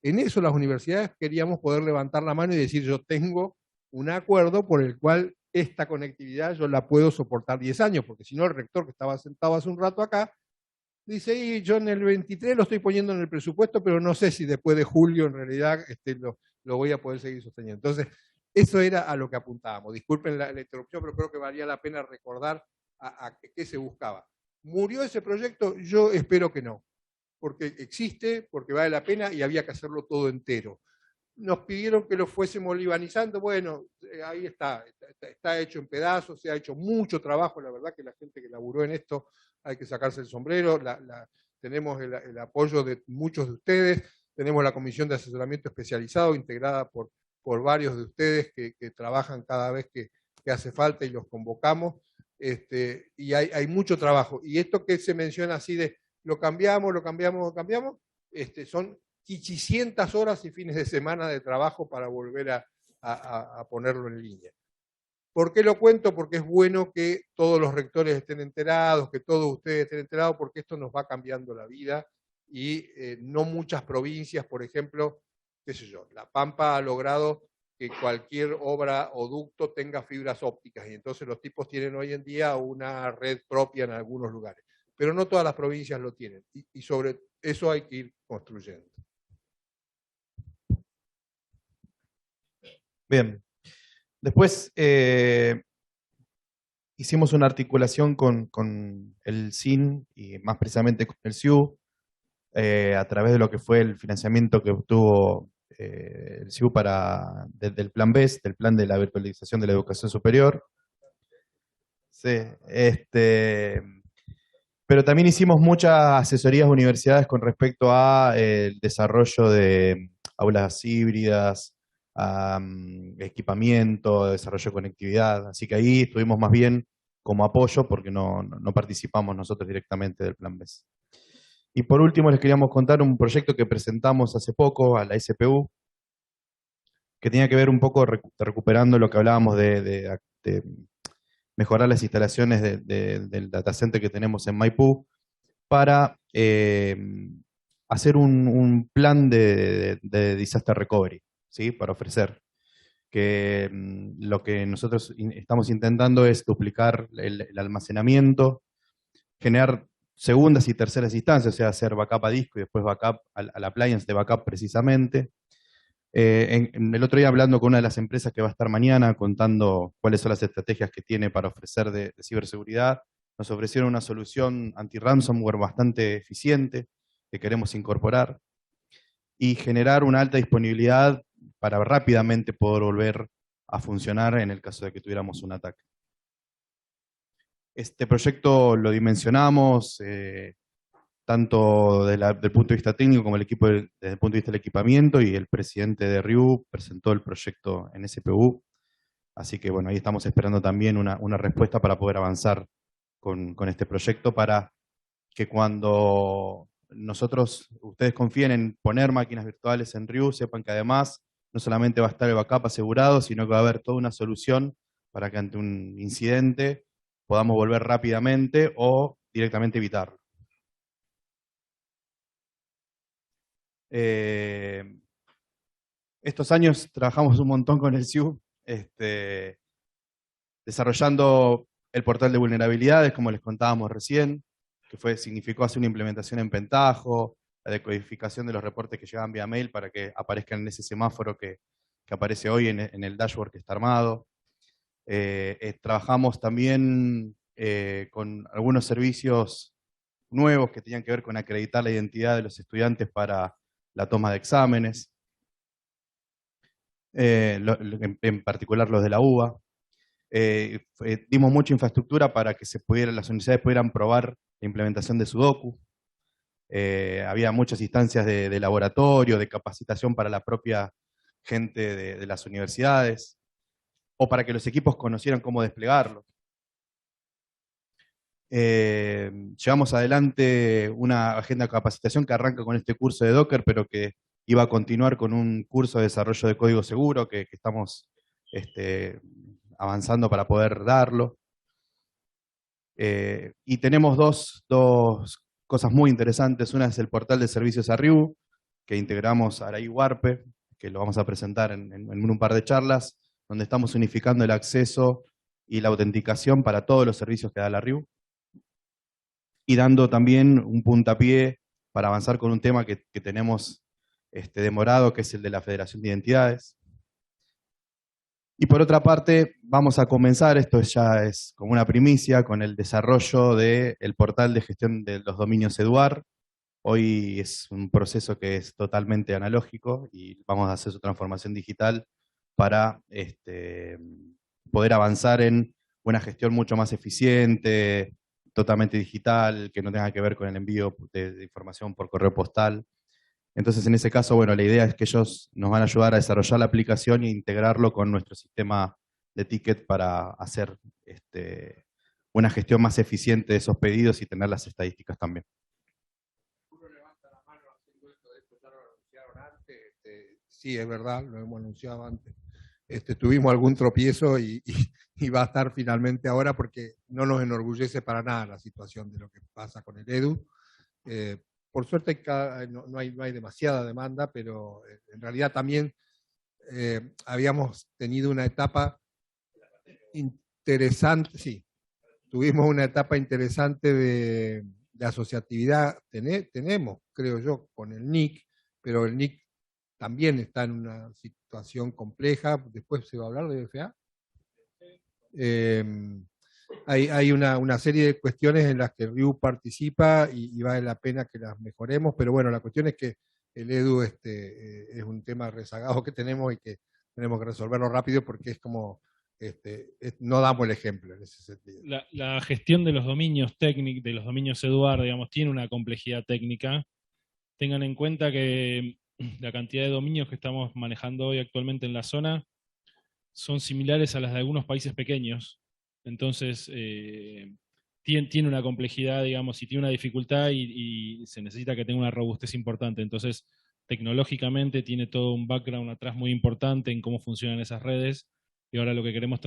En eso las universidades queríamos poder levantar la mano y decir, yo tengo un acuerdo por el cual esta conectividad yo la puedo soportar 10 años, porque si no el rector que estaba sentado hace un rato acá, dice, y yo en el 23 lo estoy poniendo en el presupuesto, pero no sé si después de julio en realidad lo voy a poder seguir sosteniendo. Entonces, eso era a lo que apuntábamos. Disculpen la interrupción, pero creo que valía la pena recordar a qué se buscaba. ¿Murió ese proyecto? Yo espero que no, porque existe, porque vale la pena y había que hacerlo todo entero. Nos pidieron que lo fuésemos libanizando, bueno, ahí está hecho en pedazos, se ha hecho mucho trabajo, la verdad que la gente que laburó en esto hay que sacarse el sombrero, tenemos el apoyo de muchos de ustedes, tenemos la comisión de asesoramiento especializado integrada por varios de ustedes que trabajan cada vez que hace falta y los convocamos. Y hay mucho trabajo. Y esto que se menciona así de lo cambiamos, son 500 horas y fines de semana de trabajo para volver a ponerlo en línea. ¿Por qué lo cuento? Porque es bueno que todos los rectores estén enterados, que todos ustedes estén enterados, porque esto nos va cambiando la vida y no muchas provincias, por ejemplo, qué sé yo, La Pampa ha logrado que cualquier obra o ducto tenga fibras ópticas y entonces los tipos tienen hoy en día una red propia en algunos lugares, pero no todas las provincias lo tienen y sobre eso hay que ir construyendo. Bien. Después hicimos una articulación con el SIN y más precisamente con el SIU a través de lo que fue el financiamiento que obtuvo el SIU del Plan BES, del Plan de la Virtualización de la Educación Superior. Sí, pero también hicimos muchas asesorías a universidades con respecto al desarrollo de aulas híbridas, equipamiento, desarrollo de conectividad. Así que ahí estuvimos más bien como apoyo porque no participamos nosotros directamente del Plan BES. Y por último les queríamos contar un proyecto que presentamos hace poco a la SPU, que tenía que ver un poco recuperando lo que hablábamos de mejorar las instalaciones del data center que tenemos en Maipú para hacer un plan de disaster recovery, ¿sí? Para ofrecer. Que lo que nosotros estamos intentando es duplicar el almacenamiento, generar segundas y terceras instancias, o sea, hacer backup a disco y después backup al appliance de backup precisamente. El otro día hablando con una de las empresas que va a estar mañana contando cuáles son las estrategias que tiene para ofrecer de ciberseguridad, nos ofrecieron una solución anti-ransomware bastante eficiente que queremos incorporar y generar una alta disponibilidad para rápidamente poder volver a funcionar en el caso de que tuviéramos un ataque. Este proyecto lo dimensionamos tanto desde el punto de vista técnico como desde el punto de vista del equipamiento, y el presidente de RIU presentó el proyecto en SPU. Así que bueno, ahí estamos esperando también una respuesta para poder avanzar con este proyecto para que cuando ustedes confíen en poner máquinas virtuales en RIU, sepan que además no solamente va a estar el backup asegurado, sino que va a haber toda una solución para que ante un incidente podamos volver rápidamente o directamente evitarlo. Estos años trabajamos un montón con el SIU, desarrollando el portal de vulnerabilidades, como les contábamos recién, que significó hacer una implementación en Pentaho, la decodificación de los reportes que llegaban vía mail para que aparezcan en ese semáforo que aparece hoy en el dashboard que está armado. Trabajamos también con algunos servicios nuevos que tenían que ver con acreditar la identidad de los estudiantes para la toma de exámenes, en particular los de la UBA. Dimos mucha infraestructura para que las universidades pudieran probar la implementación de Sudoku. Había muchas instancias de laboratorio, de capacitación para la propia gente de las universidades, o para que los equipos conocieran cómo desplegarlo. Llevamos adelante una agenda de capacitación que arranca con este curso de Docker, pero que iba a continuar con un curso de desarrollo de código seguro que estamos avanzando para poder darlo. Y tenemos dos cosas muy interesantes. Una es el portal de servicios a RIU, que integramos a la IWARPE, que lo vamos a presentar en un par de charlas, donde estamos unificando el acceso y la autenticación para todos los servicios que da la RIU, y dando también un puntapié para avanzar con un tema que tenemos demorado, que es el de la Federación de Identidades. Y por otra parte, vamos a comenzar, esto ya es como una primicia, con el desarrollo del portal de gestión de los dominios Eduard. Hoy es un proceso que es totalmente analógico y vamos a hacer su transformación digital para poder avanzar en una gestión mucho más eficiente, totalmente digital, que no tenga que ver con el envío de información por correo postal. Entonces, en ese caso, bueno, la idea es que ellos nos van a ayudar a desarrollar la aplicación e integrarlo con nuestro sistema de ticket para hacer una gestión más eficiente de esos pedidos y tener las estadísticas también. Uno levanta la mano haciendo esto, de esto ya lo anunciaron antes. Sí, es verdad, lo hemos anunciado antes. Tuvimos algún tropiezo y va a estar finalmente ahora, porque no nos enorgullece para nada la situación de lo que pasa con el EDU. Por suerte no hay demasiada demanda, pero en realidad también habíamos tenido una etapa interesante, sí, tuvimos una etapa interesante de asociatividad, tenemos, creo yo, con el NIC, pero el NIC también está en una situación compleja. Después se va a hablar de BFA. Hay una serie de cuestiones en las que RIU participa y vale la pena que las mejoremos, pero bueno, la cuestión es que el EDU es un tema rezagado que tenemos y que tenemos que resolverlo rápido, porque es como, no damos el ejemplo en ese sentido. La gestión de los dominios técnicos, de los dominios Eduard, digamos, tiene una complejidad técnica. Tengan en cuenta que la cantidad de dominios que estamos manejando hoy actualmente en la zona son similares a las de algunos países pequeños. Entonces, tiene una complejidad, digamos, y tiene una dificultad y se necesita que tenga una robustez importante. Entonces, tecnológicamente tiene todo un background atrás muy importante en cómo funcionan esas redes, y ahora lo que queremos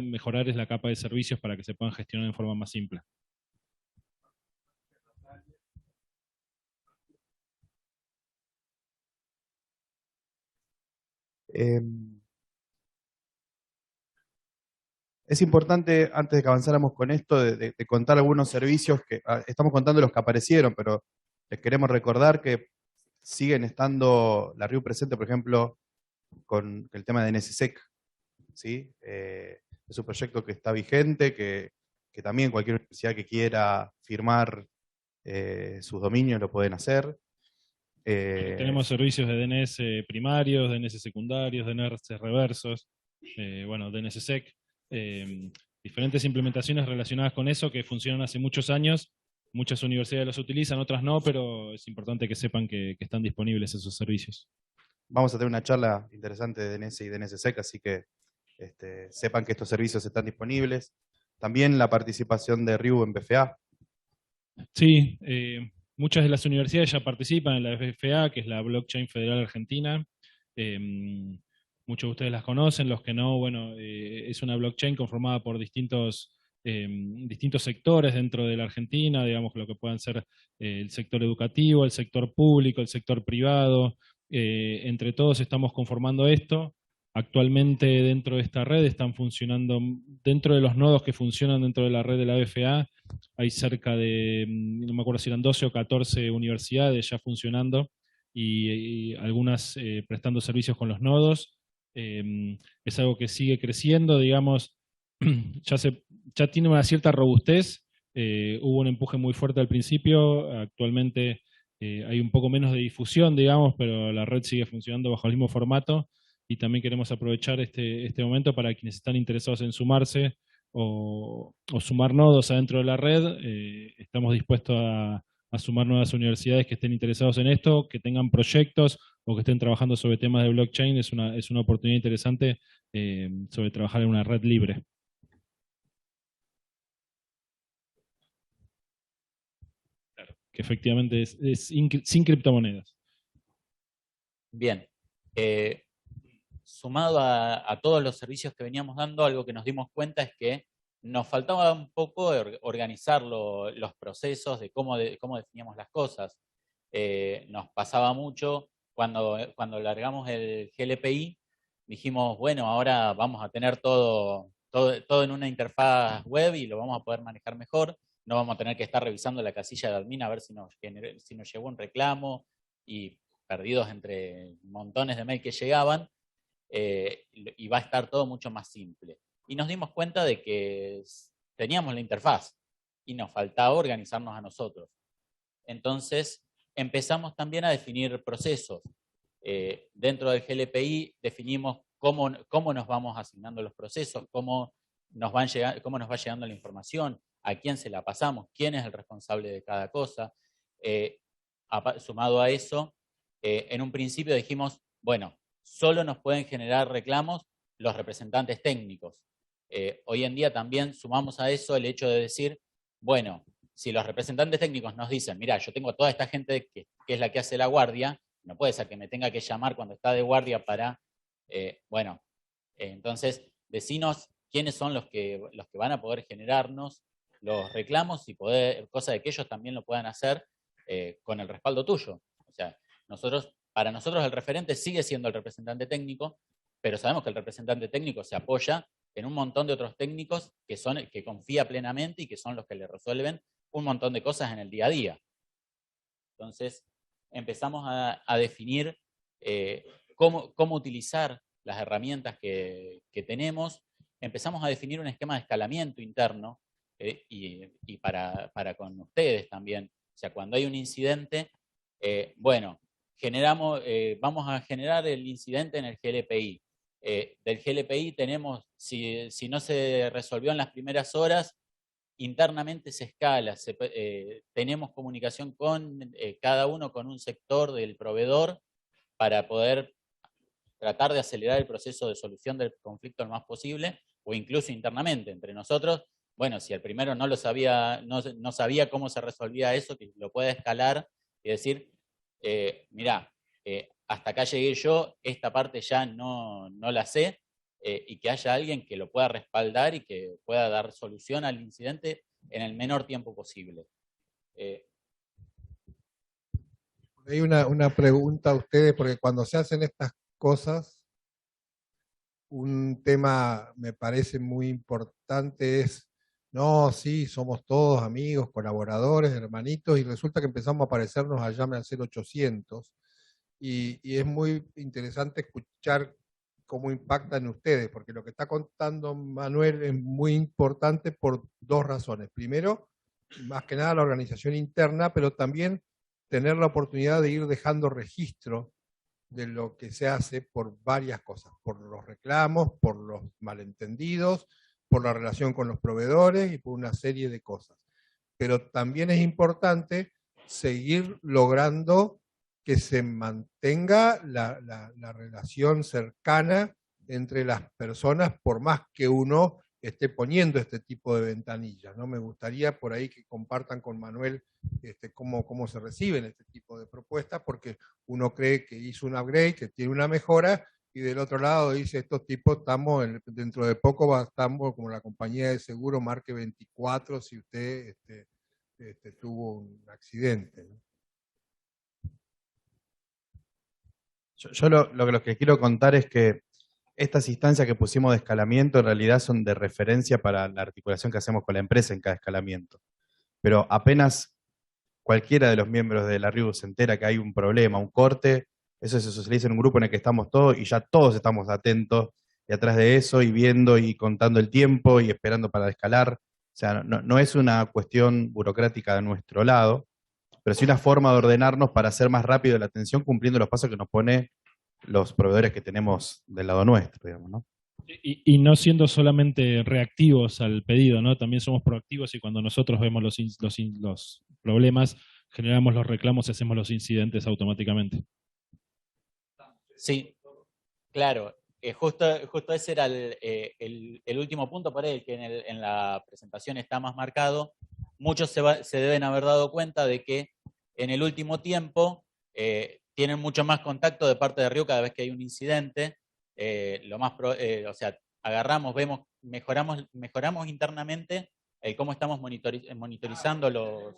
mejorar es la capa de servicios para que se puedan gestionar en forma más simple. Es importante, antes de que avanzáramos con esto, de contar algunos servicios que estamos contando los que aparecieron, pero les queremos recordar que siguen estando la RIU presente, por ejemplo, con el tema de NSSEC, ¿sí? Es un proyecto que está vigente, que también cualquier universidad que quiera firmar sus dominios lo pueden hacer. Tenemos servicios de DNS primarios, DNS secundarios, DNS reversos, bueno, DNSSEC, diferentes implementaciones relacionadas con eso que funcionan hace muchos años. Muchas universidades los utilizan, otras no, pero es importante que sepan que están disponibles esos servicios. Vamos a tener una charla interesante de DNS y DNSSEC, así que sepan que estos servicios están disponibles. También la participación de RIU en BFA. Sí, muchas de las universidades ya participan en la BFA, que es la Blockchain Federal Argentina. Muchos de ustedes las conocen, los que no, bueno, es una blockchain conformada por distintos sectores dentro de la Argentina, digamos, lo que puedan ser el sector educativo, el sector público, el sector privado. Entre todos estamos conformando esto. Actualmente dentro de esta red están funcionando, dentro de los nodos que funcionan dentro de la red de la BFA, hay cerca de, no me acuerdo si eran 12 o 14 universidades ya funcionando y algunas prestando servicios con los nodos. Es algo que sigue creciendo, digamos, ya tiene una cierta robustez. Hubo un empuje muy fuerte al principio, actualmente hay un poco menos de difusión, digamos, pero la red sigue funcionando bajo el mismo formato, y también queremos aprovechar este momento para quienes están interesados en sumarse o sumar nodos adentro de la red. Estamos dispuestos a sumar nuevas universidades que estén interesados en esto, que tengan proyectos o que estén trabajando sobre temas de blockchain. Es una oportunidad interesante sobre trabajar en una red libre. Claro, que efectivamente es sin criptomonedas. Bien. Sumado a todos los servicios que veníamos dando, algo que nos dimos cuenta es que nos faltaba un poco organizar los procesos de cómo definíamos las cosas. Nos pasaba mucho cuando largamos el GLPI, dijimos, bueno, ahora vamos a tener todo en una interfaz web y lo vamos a poder manejar mejor. No vamos a tener que estar revisando la casilla de admin a ver si nos llegó un reclamo, y perdidos entre montones de mail que llegaban. Y va a estar todo mucho más simple. Y nos dimos cuenta de que teníamos la interfaz y nos faltaba organizarnos a nosotros. Entonces empezamos también a definir procesos. Dentro del GLPI definimos cómo nos vamos asignando los procesos, cómo nos va llegando la información, a quién se la pasamos, quién es el responsable de cada cosa. Sumado a eso, en un principio dijimos, bueno, solo nos pueden generar reclamos los representantes técnicos. Hoy en día también sumamos a eso el hecho de decir, bueno, si los representantes técnicos nos dicen, mira, yo tengo toda esta gente que es la que hace la guardia, no puede ser que me tenga que llamar cuando está de guardia para, bueno, entonces decinos quiénes son los que van a poder generarnos los reclamos y poder, cosa de que ellos también lo puedan hacer con el respaldo tuyo. O sea, para nosotros el referente sigue siendo el representante técnico, pero sabemos que el representante técnico se apoya en un montón de otros técnicos que confía plenamente y que son los que le resuelven un montón de cosas en el día a día. Entonces, empezamos a definir cómo utilizar las herramientas que tenemos. Empezamos a definir un esquema de escalamiento interno y para con ustedes también. O sea, cuando hay un incidente, bueno, vamos a generar el incidente en el GLPI. Del GLPI tenemos, si no se resolvió en las primeras horas, internamente se escala, tenemos comunicación con cada uno con un sector del proveedor para poder tratar de acelerar el proceso de solución del conflicto lo más posible, o incluso internamente entre nosotros. Bueno, si el primero no sabía cómo se resolvía eso, que lo pueda escalar y decir, mirá, hasta acá llegué yo, esta parte ya no la sé, y que haya alguien que lo pueda respaldar y que pueda dar solución al incidente en el menor tiempo posible. Hay una pregunta a ustedes, porque cuando se hacen estas cosas, un tema me parece muy importante es, no, sí, somos todos amigos, colaboradores, hermanitos, y resulta que empezamos a parecernos a Llame al 0800, y es muy interesante escuchar cómo impactan ustedes, porque lo que está contando Manuel es muy importante por dos razones. Primero, más que nada la organización interna, pero también tener la oportunidad de ir dejando registro de lo que se hace por varias cosas, por los reclamos, por los malentendidos, por la relación con los proveedores y por una serie de cosas. Pero también es importante seguir logrando que se mantenga la relación cercana entre las personas, por más que uno esté poniendo este tipo de ventanillas, ¿no? Me gustaría por ahí que compartan con Manuel cómo se reciben este tipo de propuestas, porque uno cree que hizo un upgrade, que tiene una mejora, y del otro lado dice, estos tipos dentro de poco estamos como la compañía de seguro marque 24 si usted tuvo un accidente, ¿no? Yo lo que quiero contar es que estas instancias que pusimos de escalamiento en realidad son de referencia para la articulación que hacemos con la empresa en cada escalamiento. Pero apenas cualquiera de los miembros de la RIU se entera que hay un problema, un corte, eso se socializa en un grupo en el que estamos todos y ya todos estamos atentos y atrás de eso y viendo y contando el tiempo y esperando para escalar. O sea, no es una cuestión burocrática de nuestro lado, pero sí una forma de ordenarnos para hacer más rápido la atención cumpliendo los pasos que nos pone los proveedores que tenemos del lado nuestro, digamos, ¿no? Y no siendo solamente reactivos al pedido, ¿no? También somos proactivos y cuando nosotros vemos los problemas, generamos los reclamos y hacemos los incidentes automáticamente. Sí, claro. Justo ese era el último punto por ahí, que en la presentación está más marcado. Muchos se deben haber dado cuenta de que en el último tiempo tienen mucho más contacto de parte de RIU cada vez que hay un incidente. O sea, agarramos, vemos, mejoramos internamente cómo estamos monitorizando los...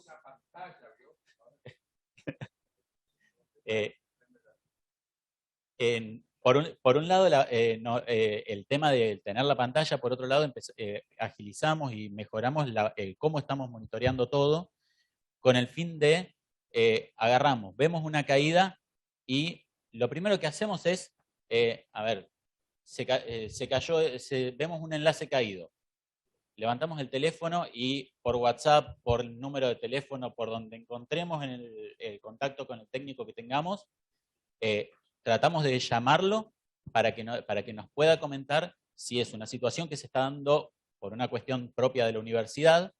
por un lado, el tema de tener la pantalla, por otro lado, agilizamos y mejoramos cómo estamos monitoreando todo, con el fin de agarramos, vemos una caída y lo primero que hacemos es, a ver, se cayó, vemos un enlace caído. Levantamos el teléfono y por WhatsApp, por el número de teléfono, por donde encontremos en el contacto con el técnico que tengamos, tratamos de llamarlo para que nos pueda comentar si es una situación que se está dando por una cuestión propia de la universidad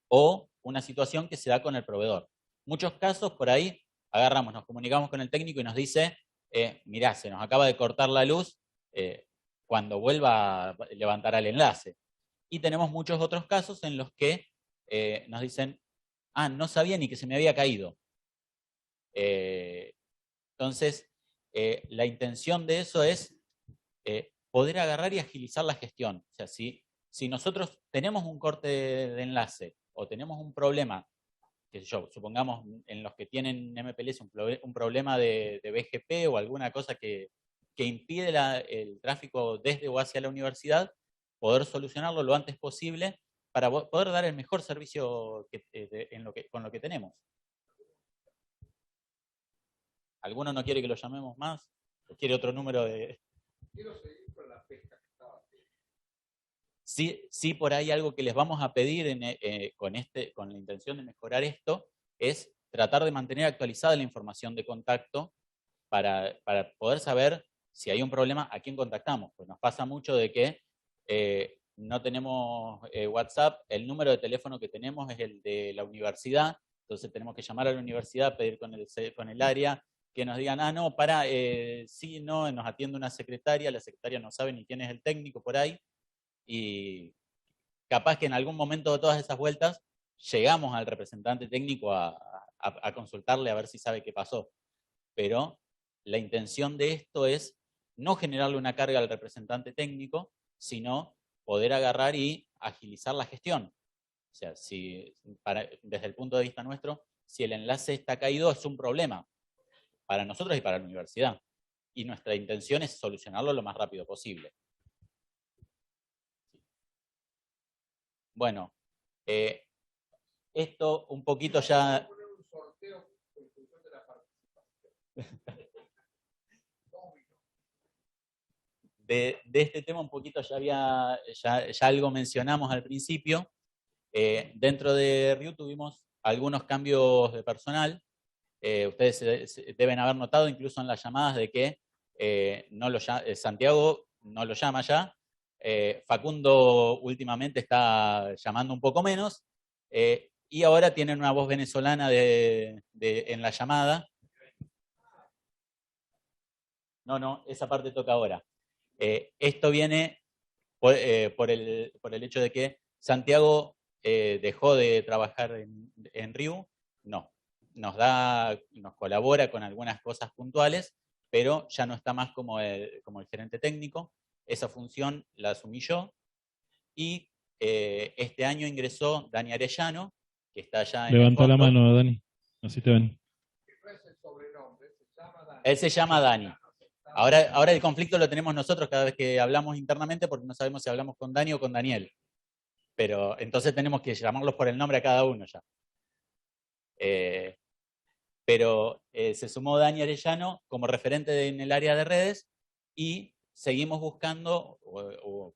o una situación que se da con el proveedor. Muchos casos por ahí, agarramos, nos comunicamos con el técnico y nos dice, mirá, se nos acaba de cortar la luz, cuando vuelva levantará el enlace. Y tenemos muchos otros casos en los que nos dicen, no sabía ni que se me había caído. Entonces, la intención de eso es poder agarrar y agilizar la gestión. O sea, si nosotros tenemos un corte de enlace o tenemos un problema, qué sé yo, supongamos en los que tienen MPLS un problema de BGP o alguna cosa que impide el tráfico desde o hacia la universidad, poder solucionarlo lo antes posible para poder dar el mejor servicio con lo que tenemos. ¿Alguno no quiere que lo llamemos más? ¿O quiere otro número de...? Quiero seguir con la pesca que estaba haciendo. Sí, por ahí algo que les vamos a pedir con la intención de mejorar esto es tratar de mantener actualizada la información de contacto para poder saber si hay un problema, a quién contactamos. Pues nos pasa mucho de que no tenemos WhatsApp, el número de teléfono que tenemos es el de la universidad, entonces tenemos que llamar a la universidad, pedir con el área, que nos digan, no, sí, no, nos atiende una secretaria, la secretaria no sabe ni quién es el técnico por ahí, y capaz que en algún momento de todas esas vueltas llegamos al representante técnico a consultarle a ver si sabe qué pasó. Pero la intención de esto es no generarle una carga al representante técnico, sino poder agarrar y agilizar la gestión. O sea, desde el punto de vista nuestro, si el enlace está caído es un problema para nosotros y para la universidad. Y nuestra intención es solucionarlo lo más rápido posible. Bueno, esto un poquito ya... De este tema un poquito ya algo mencionamos al principio. Dentro de RIU tuvimos algunos cambios de personal. Ustedes deben haber notado incluso en las llamadas de que Santiago no lo llama ya. Facundo últimamente está llamando un poco menos. Y ahora tienen una voz venezolana en la llamada. No, esa parte toca ahora. Esto viene por el hecho de que Santiago dejó de trabajar en RIU. No, nos colabora con algunas cosas puntuales, pero ya no está más como el gerente técnico. Esa función la asumí yo. Y este año ingresó Dani Arellano, que está allá en Levanta el fondo. la mano, Dani, así te ven. Él se llama Dani. Ahora el conflicto lo tenemos nosotros cada vez que hablamos internamente porque no sabemos si hablamos con Dani o con Daniel. Pero entonces tenemos que llamarlos por el nombre a cada uno ya. Pero se sumó Dani Arellano como referente en el área de redes y seguimos buscando,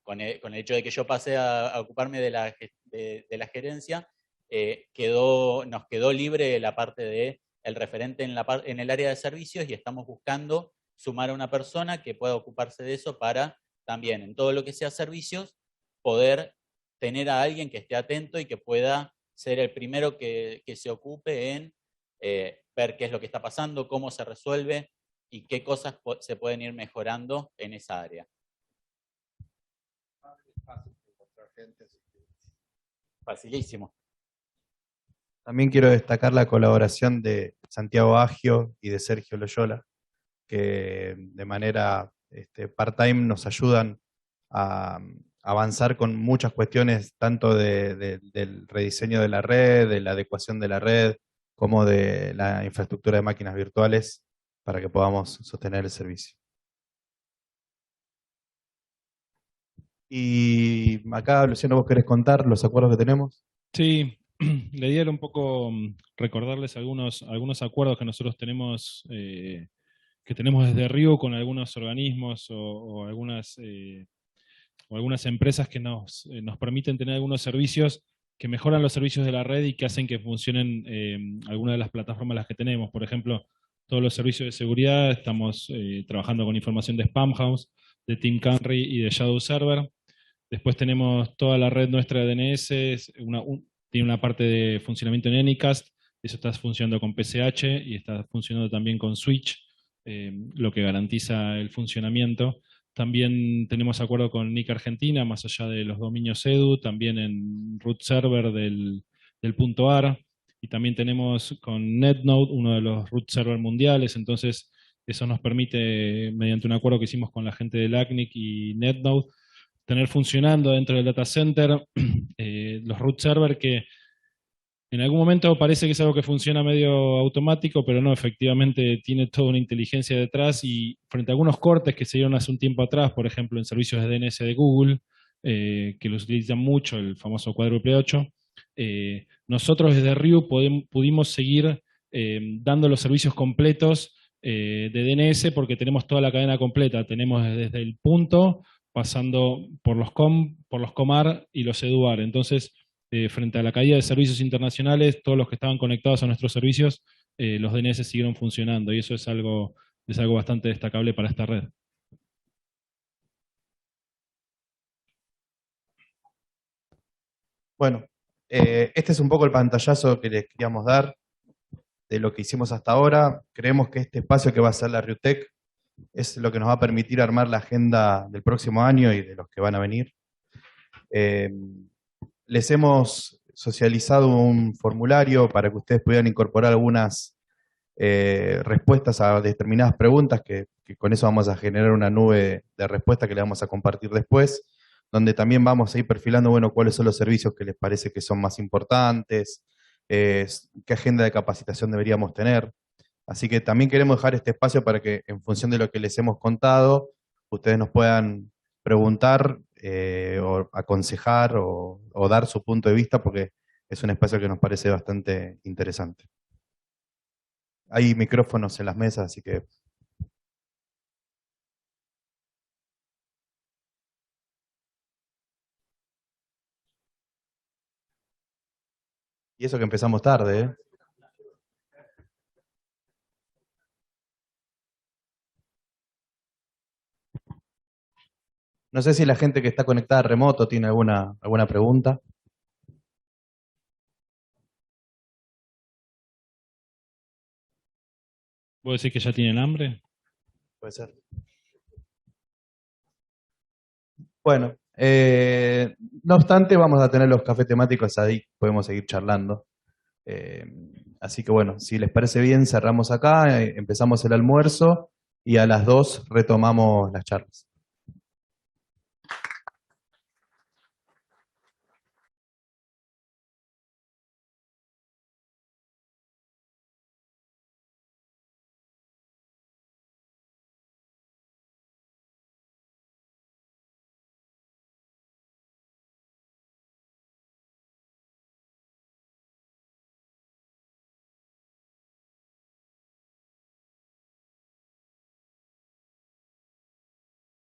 con el hecho de que yo pasé a ocuparme de la gerencia, nos quedó libre la parte de el referente en el área de servicios y estamos buscando sumar a una persona que pueda ocuparse de eso para también, en todo lo que sea servicios, poder tener a alguien que esté atento y que pueda ser el primero que se ocupe en ver qué es lo que está pasando, cómo se resuelve y qué cosas se pueden ir mejorando en esa área. Facilísimo. También quiero destacar la colaboración de Santiago Agio y de Sergio Loyola, que de manera part-time nos ayudan a avanzar con muchas cuestiones, tanto del rediseño de la red, de la adecuación de la red, como de la infraestructura de máquinas virtuales, para que podamos sostener el servicio. Y acá, Luciano, ¿vos querés contar los acuerdos que tenemos? Sí, la idea era un poco recordarles algunos acuerdos que nosotros tenemos, que tenemos desde RIU con algunos organismos o algunas empresas que nos permiten tener algunos servicios que mejoran los servicios de la red y que hacen que funcionen algunas de las plataformas las que tenemos. Por ejemplo, todos los servicios de seguridad, estamos trabajando con información de Spamhaus, de Team Canary y de Shadow Server. Después tenemos toda la red nuestra de DNS, tiene una parte de funcionamiento en Anycast, Eso está funcionando con PCH y está funcionando también con Switch, lo que garantiza el funcionamiento. También tenemos acuerdo con NIC Argentina, más allá de los dominios edu, también en root server del .ar, y también tenemos con NetNode, uno de los root server mundiales. Entonces eso nos permite, mediante un acuerdo que hicimos con la gente del ACNIC y NetNode, tener funcionando dentro del data center los root server que en algún momento parece que es algo que funciona medio automático, pero no, efectivamente tiene toda una inteligencia detrás, y frente a algunos cortes que se dieron hace un tiempo atrás, por ejemplo en servicios de DNS de Google, que los utilizan mucho, el famoso cuádruple 8, nosotros desde Ryu pudimos seguir dando los servicios completos de DNS porque tenemos toda la cadena completa, tenemos desde el punto, pasando por los comar y los eduar. Entonces, frente a la caída de servicios internacionales, todos los que estaban conectados a nuestros servicios, los DNS siguieron funcionando, y eso es algo bastante destacable para esta red. Bueno, este es un poco el pantallazo que les queríamos dar de lo que hicimos hasta ahora. Creemos que este espacio que va a ser la RIUTEC es lo que nos va a permitir armar la agenda del próximo año y de los que van a venir. Les hemos socializado un formulario para que ustedes pudieran incorporar algunas respuestas a determinadas preguntas, que con eso vamos a generar una nube de respuestas que le vamos a compartir después, donde también vamos a ir perfilando, bueno, cuáles son los servicios que les parece que son más importantes, qué agenda de capacitación deberíamos tener. Así que también queremos dejar este espacio para que, en función de lo que les hemos contado, ustedes nos puedan preguntar o aconsejar o dar su punto de vista, porque es un espacio que nos parece bastante interesante. Hay micrófonos en las mesas, así que... Y eso que empezamos tarde, ¿eh? No sé si la gente que está conectada remoto tiene alguna pregunta. ¿Vos decís que ya tienen hambre? Puede ser. Bueno, no obstante, vamos a tener los cafés temáticos ahí, podemos seguir charlando. Así que bueno, si les parece bien, cerramos acá, empezamos el almuerzo y a las 2 retomamos las charlas.